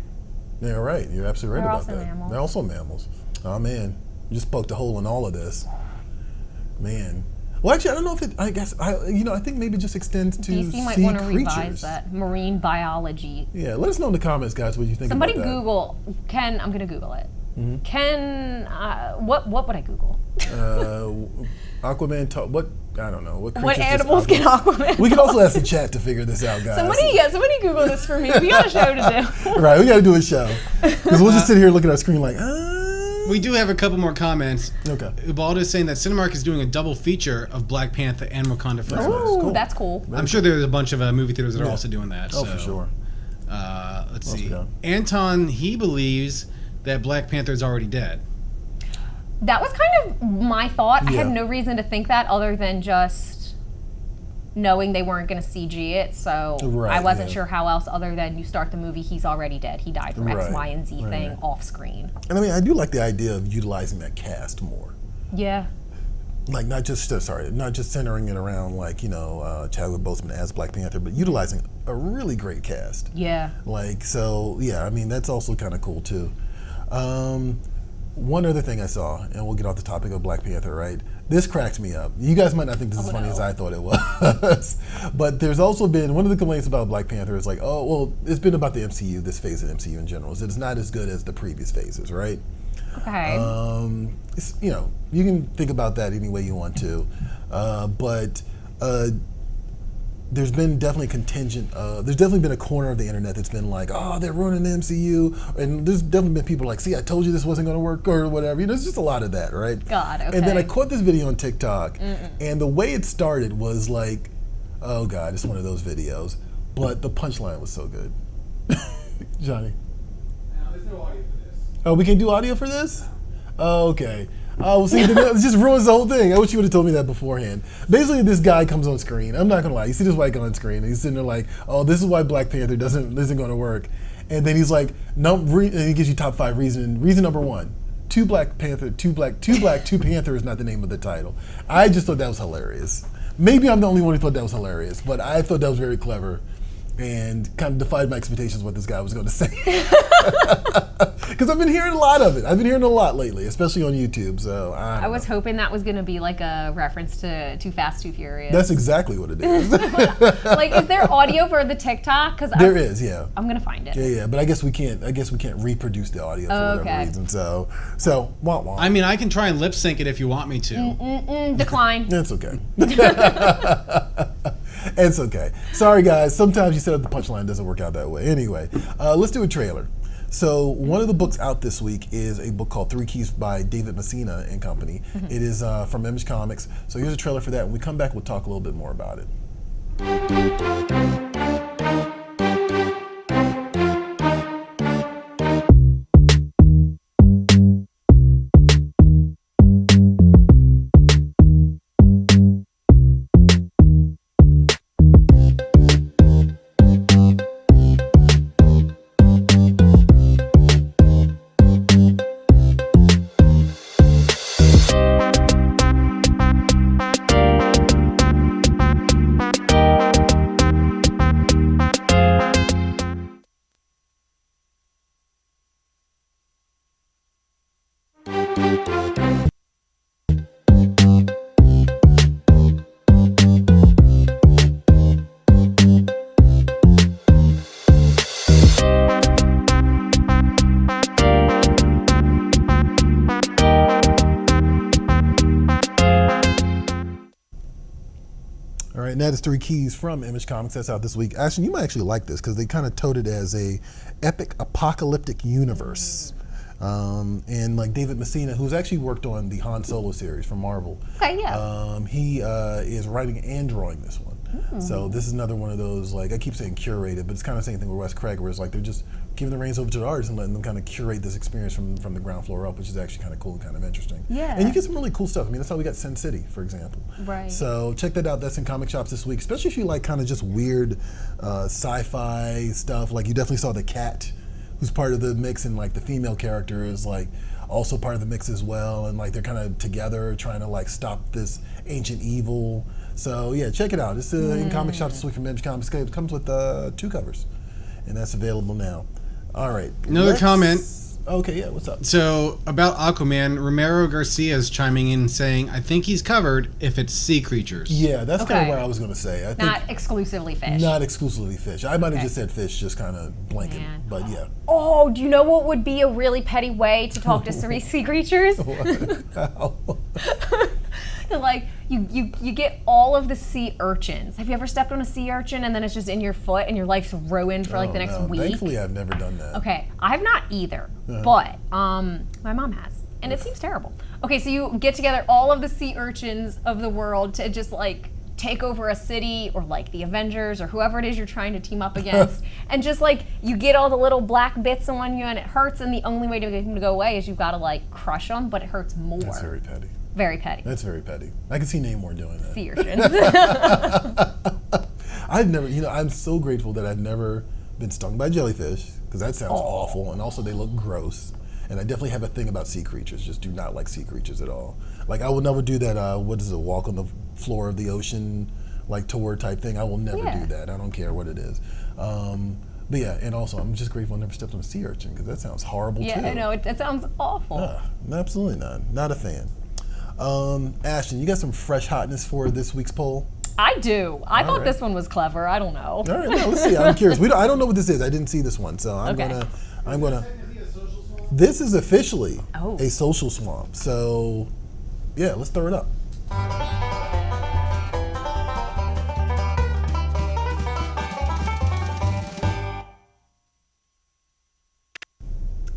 B: Yeah, right. You're absolutely right about that.
A: Mammals.
B: They're also mammals. Oh man, you just poked a hole in all of this. Man. Well, actually, I don't know if it. I guess I think maybe it just extends to
A: DC might
B: sea
A: want to
B: creatures.
A: revise that marine biology.
B: Yeah, let us know in the comments, guys, what you think.
A: Somebody
B: about that.
A: Google. I'm gonna Google it. What would I Google?
B: Aquaman talk. What? I don't know.
A: What animals can Aquaman?
B: We can also ask the chat to figure this out, guys.
A: Somebody Google this for me. We got a show to do.
B: Right, we got to do a show because we'll just sit here looking at our screen like,
C: We do have a couple more comments.
B: Okay.
C: Ubaldo is saying that Cinemark is doing a double feature of Black Panther and Wakanda Forever.
A: Ooh,
B: cool.
A: that's cool.
C: I'm sure there's a bunch of movie theaters that are also doing that.
B: Oh,
C: so.
B: for sure.
C: Let's
B: What else
C: see.
B: we got?
C: Anton, he believes that Black Panther is already dead.
A: That was kind of my thought. I
B: Yeah.
A: had no reason to think that other than just knowing they weren't going to CG it. So
B: Right,
A: I wasn't
B: yeah.
A: sure how else other than you start the movie, he's already dead. He died from X,
B: Right,
A: Y, and Z
B: right.
A: thing off screen.
B: And I mean, I do like the idea of utilizing that cast more.
A: Yeah.
B: Like not just centering it around like Chadwick Boseman as Black Panther, but utilizing a really great cast.
A: Yeah.
B: Like so, yeah. I mean, that's also kind of cool too. One other thing I saw, and we'll get off the topic of Black Panther, right? This cracks me up. You guys might not think this is funny as I thought it was, but there's also been one of the complaints about Black Panther is like, oh well, it's been about the MCU, this phase of MCU in general. Is that it's not as good as the previous phases, right?
A: Okay.
B: It's, you can think about that any way you want to, but there's been definitely there's definitely been a corner of the internet that's been like, oh, they're ruining the MCU, and there's definitely been people like, see, I told you this wasn't going to work or whatever. It's just a lot of that, right?
A: God, okay.
B: And then I caught this video on TikTok, and the way it started was like, oh God, it's one of those videos, but the punchline was so good. Johnny.
C: No, there's no audio for this.
B: Oh, we can do audio for this? Oh, okay. Oh, well, see, it just ruins the whole thing. I wish you would have told me that beforehand. Basically, this guy comes on screen. I'm not gonna lie. You see this white guy on screen, and he's sitting there like, "Oh, this is why Black Panther isn't going to work." And then he's like, and he gives you top 5 reason. Reason number 1: two Panther is not the name of the title. I just thought that was hilarious. Maybe I'm the only one who thought that was hilarious, but I thought that was very clever. And kind of defied my expectations what this guy was going to say. Because I've been hearing a lot of it. I've been hearing a lot lately, especially on YouTube. So
A: I was hoping that was going to be like a reference to Too Fast, Too Furious.
B: That's exactly what it is.
A: Like, is there audio for the TikTok? Because
B: There is, yeah.
A: I'm going to find it.
B: Yeah, but I guess we can't reproduce the audio for whatever reason. So wah wah.
C: I mean, I can try and lip sync it if you want me to.
A: Decline.
B: It's okay. It's okay. Sorry, guys. Sometimes you set up the punchline doesn't work out that way. Anyway, let's do a trailer. So one of the books out this week is a book called 3 Keys by David Messina and Company. It is from Image Comics. So here's a trailer for that. When we come back, we'll talk a little bit more about it. All right, and that is 3 Keys from Image Comics. That's out this week. Ashton, you might actually like this because they kind of touted it as a epic apocalyptic universe. And like David Messina, who's actually worked on the Han Solo series from Marvel.
A: Okay, yeah.
B: He is writing and drawing this one. So this is another one of those, like I keep saying curated, but it's kind of the same thing with Wes Craig, where it's like they're just giving the reins over to the artists and letting them kind of curate this experience from the ground floor up, which is actually kind of cool and kind of interesting.
A: Yeah.
B: And you get some really cool stuff. I mean, that's how we got Sin City, for example.
A: Right.
B: So check that out. That's in comic shops this week, especially if you like kind of just weird sci-fi stuff. Like you definitely saw the cat, who's part of the mix, and like the female character is like also part of the mix as well, and like they're kind of together trying to like stop this ancient evil. So yeah, check it out. It's in comic shops this week from Image Comics. It comes with 2 covers, and that's available now. All right.
C: Another comment.
B: Okay, yeah, what's up?
C: So, about Aquaman, Romero Garcia is chiming in saying, I think he's covered if it's sea creatures.
B: Yeah, that's kind of
A: Okay.
B: what I was going to say. I think
A: Not exclusively fish.
B: not exclusively fish. I might have
A: Okay.
B: just said fish, just kind of blanket,
A: Man.
B: but yeah.
A: Oh, do you know what would be a really petty way to talk to sea creatures?
B: How?
A: Like you get all of the sea urchins. Have you ever stepped on a sea urchin and then it's just in your foot and your life's ruined for like the next
B: no.
A: week?
B: Thankfully, I've never done that.
A: Okay, I have not either, but my mom has, and it seems terrible. Okay, so you get together all of the sea urchins of the world to just like take over a city, or like the Avengers, or whoever it is you're trying to team up against, and just like you get all the little black bits on you and it hurts, and the only way to get them to go away is you've got to like crush them, but it hurts more.
B: That's very petty.
A: Very petty.
B: That's very petty. I can see Namor doing that.
A: Sea urchins.
B: I've never, I'm so grateful that I've never been stung by jellyfish, because that sounds awful, and also they look gross. And I definitely have a thing about sea creatures. Just do not like sea creatures at all. Like, I will never do that, what is it, walk on the floor of the ocean, like tour type thing. I will never do that. I don't care what it is. But yeah, and also I'm just grateful I never stepped on a sea urchin, because that sounds horrible too.
A: Yeah, I know, it sounds awful.
B: Absolutely not. Not a fan. Ashton, you got some fresh hotness for this week's poll?
A: I do. I thought this one was clever. I don't know.
B: All right, no, let's see. I'm curious. I don't know what this is. I didn't see this one, so I'm gonna. This is officially a social swamp. So, yeah, let's throw it up.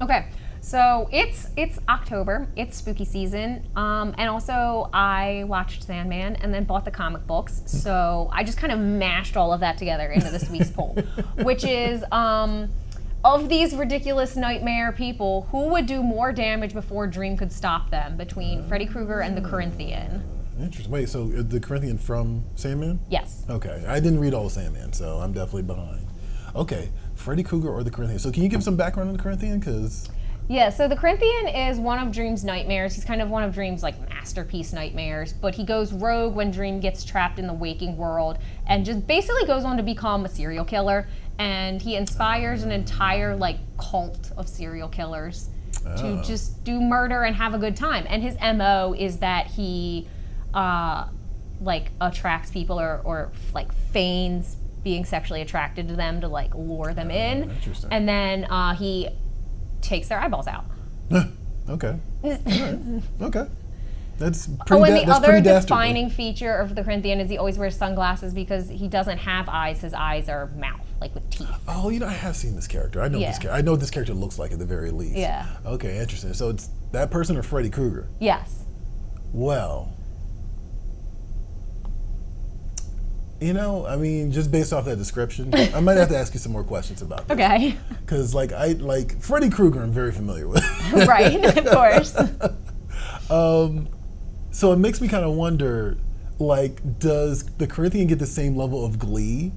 A: Okay, so it's October, it's spooky season, and also I watched Sandman and then bought the comic books, so I just kind of mashed all of that together into this week's poll, which is, of these ridiculous nightmare people, who would do more damage before Dream could stop them, between Freddy Krueger and the Corinthian?
B: Interesting. Wait, so the Corinthian from Sandman?
A: Yes.
B: Okay, I didn't read all of Sandman, so I'm definitely behind. Okay, Freddy Krueger or the Corinthian. So can you give some background on the Corinthian? Because
A: yeah, so the Corinthian is one of Dream's nightmares. He's kind of one of Dream's like masterpiece nightmares, but he goes rogue when Dream gets trapped in the waking world and just basically goes on to become a serial killer. And he inspires an entire like cult of serial killers to just do murder and have a good time. And his MO is that he like attracts people or like feigns being sexually attracted to them to like lure them in.
B: Interesting.
A: And then he takes their eyeballs out.
B: Okay. All right. Okay. That's pretty.
A: Oh, and the
B: that's
A: other
B: pretty dastardly.
A: defining feature of the Corinthian is he always wears sunglasses because he doesn't have eyes. His eyes are mouth, like with teeth.
B: Oh, I have seen this character. I know this character. I know what this character looks like at the very least.
A: Yeah.
B: Okay, interesting. So it's that person or Freddy Krueger?
A: Yes.
B: Well, I mean, just based off that description, I might have to ask you some more questions about this.
A: Okay.
B: Because, like Freddy Krueger, I'm very familiar with.
A: Right, of course.
B: So it makes me kind of wonder, like, does the Corinthian get the same level of glee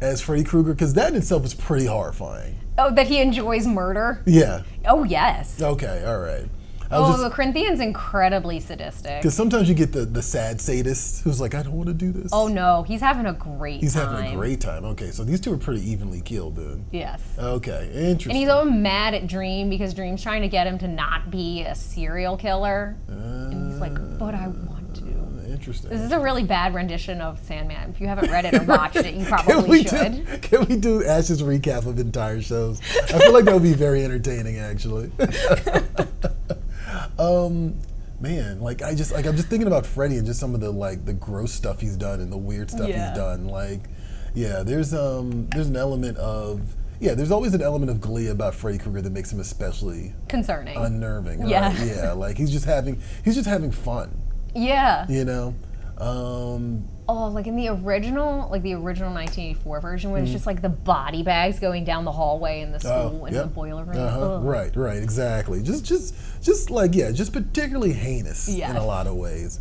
B: as Freddy Krueger? Because that in itself is pretty horrifying.
A: Oh, that he enjoys murder?
B: Yeah.
A: Oh, yes.
B: Okay, all right.
A: The Corinthian's incredibly sadistic.
B: Because sometimes you get the sad sadist who's like, I don't want to do this.
A: Oh, no. He's having a great time.
B: He's having a great time. Okay, so these two are pretty evenly killed then.
A: Yes.
B: Okay, interesting.
A: And he's all mad at Dream because Dream's trying to get him to not be a serial killer. And he's like, but I want to.
B: Interesting.
A: This is a really bad rendition of Sandman. If you haven't read it or watched it, you probably should.
B: Can we do Ash's recap of entire shows? I feel like that would be very entertaining, actually. Man, like I'm just thinking about Freddy and just some of the gross stuff he's done and the weird stuff he's done. Like, yeah, there's an element of there's always an element of glee about Freddy Krueger that makes him especially
A: concerning,
B: unnerving. Right?
A: Yeah,
B: yeah, like he's just having fun.
A: Yeah, like in the original 1984 version, where it's just like the body bags going down the hallway in the school in the boiler room.
B: Right, exactly. Just particularly heinous in a lot of ways.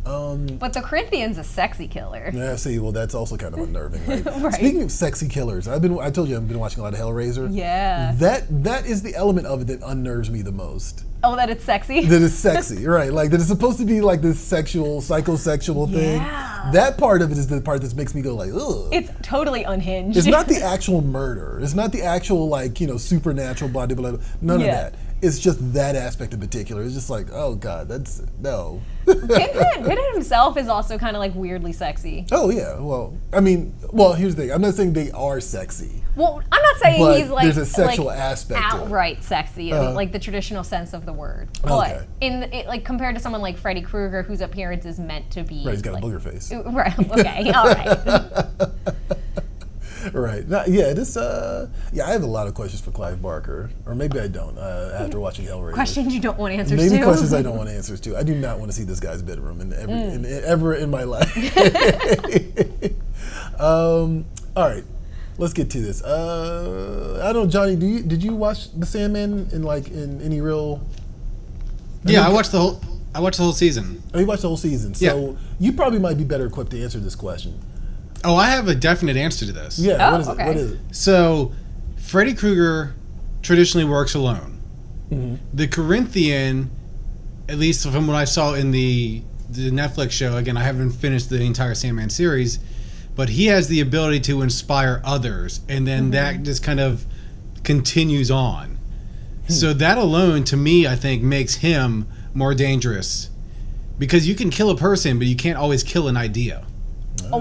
A: But the Corinthian's a sexy killer.
B: Yeah, see, well, that's also kind of unnerving, right?
A: Right.
B: Speaking of sexy killers, I told you I've been watching a lot of Hellraiser.
A: Yeah.
B: That is the element of it that unnerves me the most.
A: Oh, that it's sexy?
B: That it's sexy, right. Like, that it's supposed to be like this psychosexual thing.
A: Yeah.
B: That part of it is the part that makes me go like, ugh.
A: It's totally unhinged.
B: It's not the actual murder. It's not the actual, supernatural body, blah, blah, blah. None of that. It's just that aspect in particular. It's just like, oh God, that's, no.
A: Pinhead himself is also kind of like weirdly sexy.
B: Oh yeah, well, here's the thing. I'm not saying they are sexy.
A: Well, I'm not saying
B: but
A: he's like
B: there's a sexual aspect
A: outright sexy, in like the traditional sense of the word. But compared to someone like Freddy Krueger, whose appearance is meant to be
B: right, he's got a booger face.
A: Right. Okay. All right.
B: Right. Yeah, this I have a lot of questions for Clive Barker. Or maybe I don't, after watching Hellraiser.
A: Questions you don't want answers
B: Maybe
A: to.
B: questions I don't want answers to. I do not want to see this guy's bedroom ever in my life. All right. Let's get to this. I don't know, Johnny, did you watch The Sandman in any real...
C: Yeah, I watched the whole season.
B: Oh, you watched the whole season. So you probably might be better equipped to answer this question.
C: Oh, I have a definite answer to this.
B: Yeah,
A: Oh,
B: what is
A: okay.
B: it? What is it?
C: So, Freddy Krueger traditionally works alone.
B: Mm-hmm.
C: The Corinthian, at least from what I saw in the Netflix show, again, I haven't finished the entire Sandman series, but he has the ability to inspire others, and then that just kind of continues on. So that alone, to me, I think, makes him more dangerous. Because you can kill a person, but you can't always kill an idea.
A: Oh.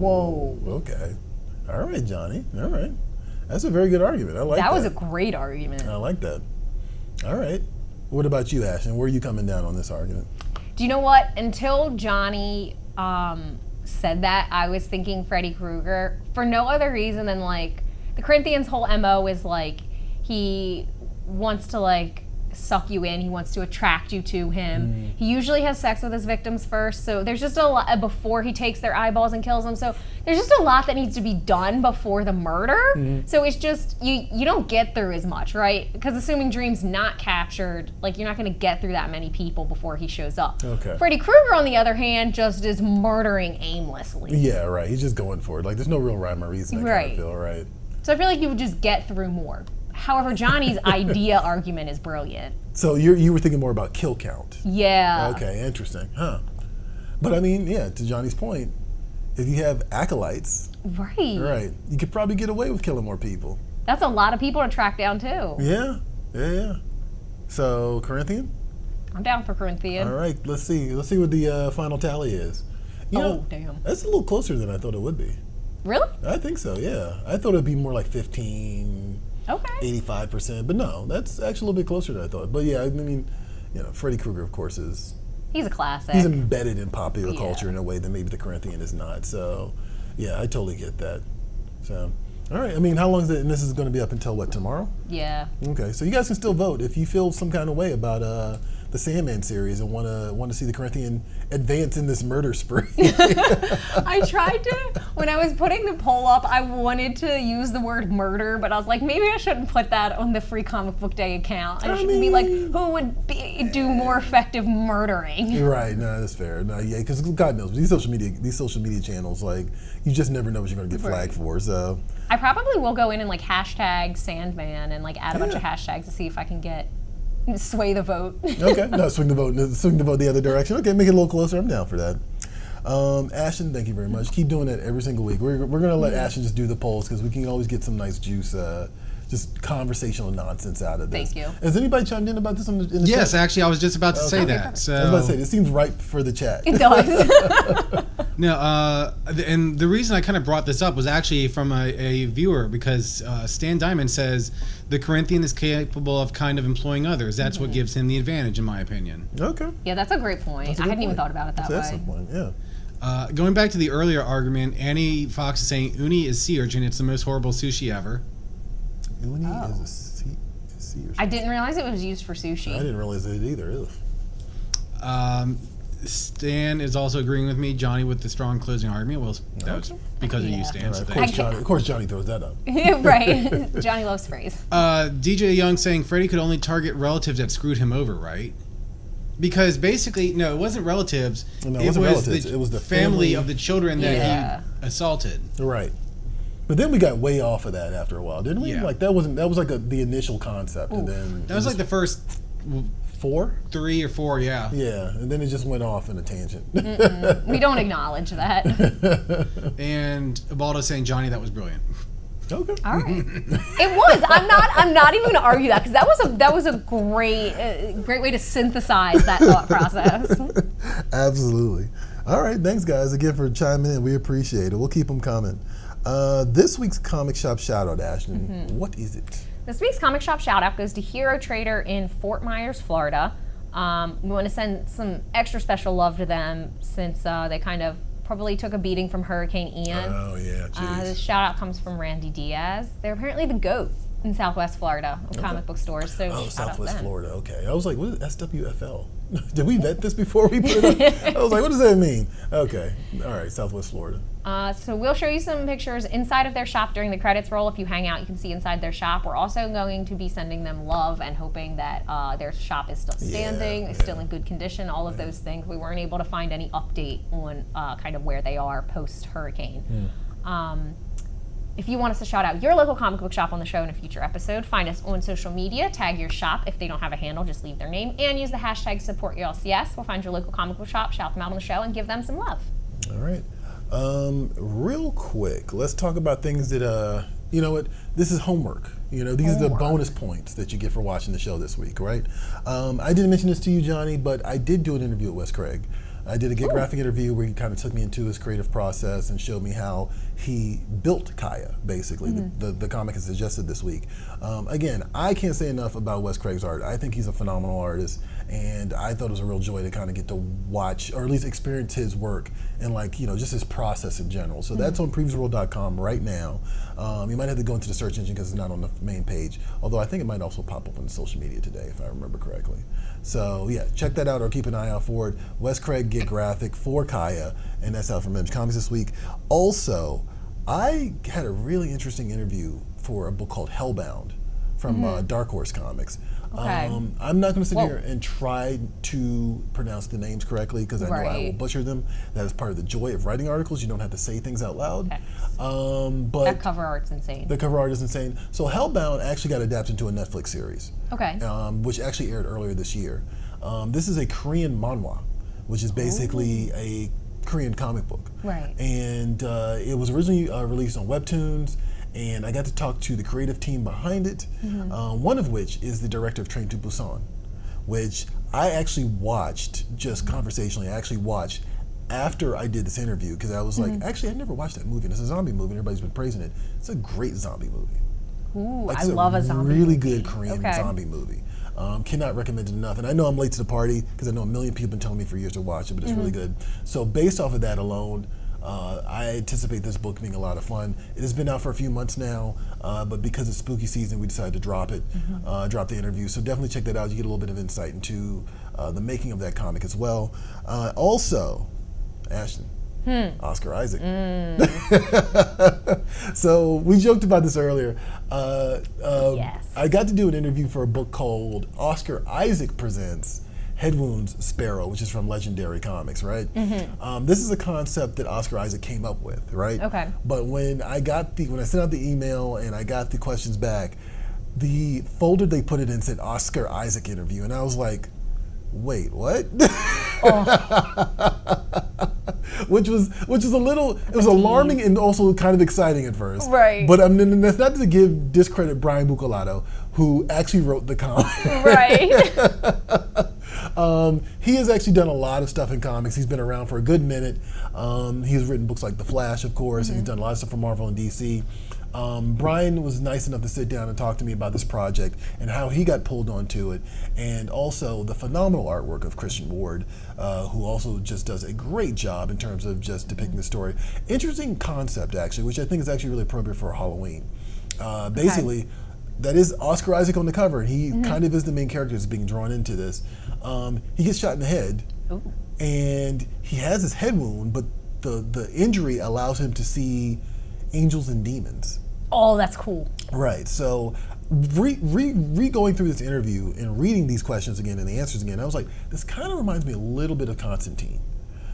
A: Whoa.
B: Okay. All right, Johnny. All right. That's a very good argument. I like that.
A: That was a great argument.
B: I like that. All right. What about you, Ashton? Where are you coming down on this argument?
A: Do you know what? Until Johnny said that, I was thinking Freddy Krueger for no other reason than like the Corinthians' whole MO is like he wants to like suck you in. He wants to attract you to him. He usually has sex with his victims first, so there's just a lot before he takes their eyeballs and kills them. So there's just a lot that needs to be done before the murder. So it's just you don't get through as much, right? Because assuming Dream's not captured, like you're not going to get through that many people before he shows up.
B: Okay.
A: Freddy Krueger, on the other hand, just is murdering aimlessly.
B: Yeah, right. He's just going for it. Like, there's no real rhyme or reason, I kind
A: Right.
B: of feel, right?
A: So I feel like you would just get through more. However, Johnny's idea argument is brilliant.
B: So you were thinking more about kill count.
A: Yeah.
B: Okay, interesting. Huh. But I mean, yeah, to Johnny's point, if you have acolytes, right, you could probably get away with killing more people.
A: That's a lot of people to track down, too.
B: Yeah. So, Corinthian?
A: I'm down for Corinthian.
B: All right, let's see what the final tally is. You know,
A: Damn.
B: that's a little closer than I thought it would be.
A: Really?
B: I think so, yeah. I thought it'd be more like 15,
A: Okay.
B: 85%, but no, that's actually a little bit closer than I thought. But yeah, I mean, Freddy Krueger, of course,
A: He's a classic.
B: he's embedded in popular
A: Yeah.
B: culture in a way that maybe the Corinthian is not. So, yeah, I totally get that. So, all right. I mean, how long is it? And this is going to be up until what, tomorrow?
A: Yeah.
B: Okay, so you guys can still vote if you feel some kind of way about the Sandman series and want to see the Corinthian advance in this murder spree.
A: I tried to, when I was putting the poll up, I wanted to use the word murder, but I was like, maybe I shouldn't put that on the Free Comic Book Day account. I should be like, who would do more effective murdering?
B: Right? No, that's fair. No, yeah, because God knows these social media channels, like you just never know what you're going to get flagged for. So
A: I probably will go in and like hashtag Sandman and like add a bunch of hashtags to see if I can sway the vote.
B: Okay, no, swing the vote the other direction. Okay, make it a little closer. I'm down for that. Ashton, thank you very much. Keep doing it every single week. We're gonna let Ashton just do the polls because we can always get some nice juice, just conversational nonsense out of this.
A: Thank you.
B: Has anybody chimed in about this in the
C: Yes,
B: chat?
C: actually, I was just about to say that. So,
B: I was about to say this seems ripe for the chat.
A: It does.
C: No, and the reason I kind of brought this up was actually from a viewer because Stan Diamond says the Corinthian is capable of kind of employing others. That's what gives him the advantage, in my opinion.
B: Okay.
A: Yeah, that's a great point.
B: That's a
A: I
B: good
A: hadn't even
B: point.
A: thought about it that
B: That's an
A: way.
B: excellent point. Yeah.
C: Going back to the earlier argument, Annie Fox is saying uni is sea urchin. It's the most horrible sushi ever.
B: Uni is a sea or
A: I didn't realize it was used for sushi.
B: I didn't realize it either. Ugh.
C: Stan is also agreeing with me. Johnny with the strong closing argument. Well, that was because of you, Stan.
B: All
C: So
B: right,
C: thank you.
B: of course, Johnny throws that up.
A: Right. Johnny loves phrase.
C: DJ Young saying Freddy could only target relatives that screwed him over, right? Because basically, no, it wasn't relatives.
B: No, it wasn't relatives. It was the family
C: of the children that he assaulted.
B: Right. But then we got way off of that after a while, didn't we?
C: Yeah.
B: Like that was like the initial concept, and then
C: That was like the first
B: 4.
C: 3 or 4, yeah.
B: Yeah, and then it just went off in a tangent.
A: We don't acknowledge that.
C: And Ubaldo saying Johnny, that was brilliant.
B: Okay.
A: All right. It was. I'm not even going to argue that because that was a great way to synthesize that thought process.
B: Absolutely. All right, thanks guys again for chiming in. We appreciate it. We'll keep them coming. This week's comic shop shout out, Ashton. What is it?
A: This week's comic shop shout out goes to Hero Trader in Fort Myers, Florida. We want to send some extra special love to them since they kind of probably took a beating from Hurricane Ian.
B: Oh yeah, jeez.
A: This shout out comes from Randy Diaz. They're apparently the GOAT in Southwest Florida of comic book stores. So
B: Oh,
A: shout out
B: Southwest
A: them.
B: Florida. Okay, I was like, what is SWFL? Did we vet this before we put it up? I was like, what does that mean? Okay, all right, Southwest Florida.
A: So we'll show you some pictures inside of their shop during the credits roll. If you hang out, you can see inside their shop. We're also going to be sending them love and hoping that their shop is still standing, is still in good condition, all of those things. We weren't able to find any update on kind of where they are post-hurricane. If you want us to shout out your local comic book shop on the show in a future episode, find us on social media, tag your shop. If they don't have a handle, just leave their name and use the hashtag #SupportYourLCS. We'll find your local comic book shop, shout them out on the show, and give them some love.
B: All right. Real quick, let's talk about things that, you know what, this is homework. You know, these are the bonus points that you get for watching the show this week, right? I didn't mention this to you, Johnny, but I did do an interview with Wes Craig. I did a Get Graphic interview where he kind of took me into his creative process and showed me how he built Kaya, basically, the comic is suggested this week. Again, I can't say enough about Wes Craig's art. I think he's a phenomenal artist, and I thought it was a real joy to kind of get to watch, or at least experience his work and, like, you know, just his process in general. So that's on PREVIEWSworld.com right now. You might have to go into the search engine because it's not on the main page, although I think it might also pop up on social media today, if I remember correctly. So yeah, check that out or keep an eye out for it. Wes Craig Get Graphic for Kaya, and that's out from Image Comics this week. Also, I had a really interesting interview for a book called Hellbound from Dark Horse Comics.
A: Okay.
B: I'm not going to sit here and try to pronounce the names correctly because I know I will butcher them. That is part of the joy of writing articles. You don't have to say things out loud. But
A: that cover art's insane.
B: The cover art is insane. So Hellbound actually got adapted into a Netflix series.
A: Okay.
B: Which actually aired earlier this year. This is a Korean manhwa, which is basically a Korean comic book.
A: Right.
B: And it was originally released on Webtoons, and I got to talk to the creative team behind it, one of which is the director of Train to Busan, which I actually watched, just conversationally, I actually watched after I did this interview, because I was like, actually, I never watched that movie, and it's a zombie movie, and everybody's been praising it. It's a great zombie movie.
A: Ooh,
B: Like,
A: I love a zombie
B: really
A: movie.
B: good Korean zombie movie. Cannot recommend it enough. And I know I'm late to the party because I know a million people have been telling me for years to watch it, but it's really good. So based off of that alone, I anticipate this book being a lot of fun. It has been out for a few months now, but because it's spooky season, we decided to drop it, drop the interview. So definitely check that out. You get a little bit of insight into the making of that comic as well. Also, Ashton. Oscar Isaac. So we joked about this earlier.
A: Yes.
B: I got to do an interview for a book called Oscar Isaac Presents Head Wounds Sparrow, which is from Legendary Comics, right? This is a concept that Oscar Isaac came up with, right?
A: Okay.
B: But when I sent out the email and I got the questions back, the folder they put it in said Oscar Isaac interview, and I was like, wait, what? Which was a little, it was alarming and also kind of exciting at first.
A: Right.
B: But that's not to discredit Brian Bucolato, who actually wrote the comic.
A: Right.
B: He has actually done a lot of stuff in comics. He's been around for a good minute. He's written books like The Flash, of course, and he's done a lot of stuff for Marvel and DC. Brian was nice enough to sit down and talk to me about this project and how he got pulled onto it, and also the phenomenal artwork of Christian Ward, who also just does a great job in terms of just depicting the story. Interesting concept, actually, which I think is actually really appropriate for Halloween. Basically, that is Oscar Isaac on the cover, and he kind of is the main character that's being drawn into this. He gets shot in the head, and he has his head wound, but the injury allows him to see angels and demons.
A: Oh, that's cool.
B: Right. So, going through this interview and reading these questions again and the answers again, I was like, this kind of reminds me a little bit of Constantine.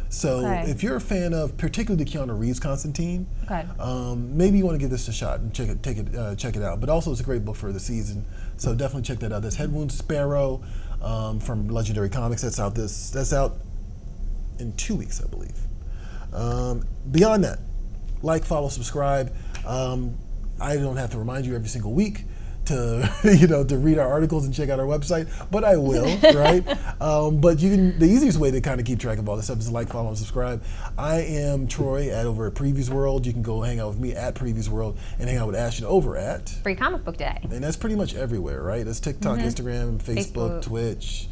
B: So, if you're a fan of particularly the Keanu Reeves Constantine, maybe you want to give this a shot and check it out. But also, it's a great book for the season, so definitely check that out. That's Head Wound Sparrow from Legendary Comics. That's out in 2 weeks, I believe. Beyond that, like, follow, subscribe. I don't have to remind you every single week to to read our articles and check out our website, but I will, right? But the easiest way to kind of keep track of all this stuff is to like, follow, and subscribe. I am Troy over at PREVIEWSworld. You can go hang out with me at PREVIEWSworld and hang out with Ashton over at
A: Free Comic Book Day.
B: And that's pretty much everywhere, right? That's TikTok, Instagram, Facebook, Twitch.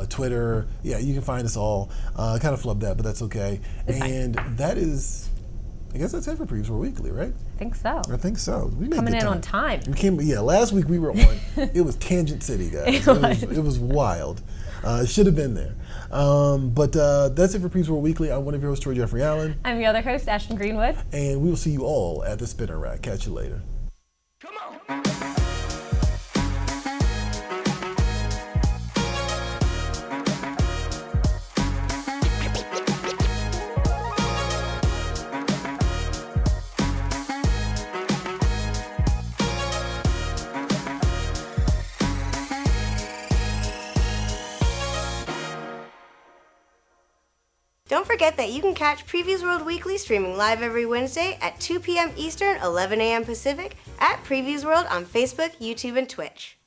B: Twitter. Yeah, you can find us all. Kind of flubbed that, but that's okay. And that is, I guess that's it for PREVIEWSworld Weekly, right?
A: I think so.
B: I think so. We made
A: Coming
B: good
A: in on time.
B: Last week we were on. It was Tangent City, guys. It was wild. Should have been there. But that's it for PREVIEWSworld Weekly. I'm one of your hosts, Troy Jeffrey Allen.
A: I'm your other host, Ashton Greenwood.
B: And we will see you all at the Spinner Rack. Catch you later.
E: Come on.
F: Don't forget that you can catch PREVIEWSworld Weekly streaming live every Wednesday at 2 p.m. Eastern, 11 a.m. Pacific at PREVIEWSworld on Facebook, YouTube, and Twitch.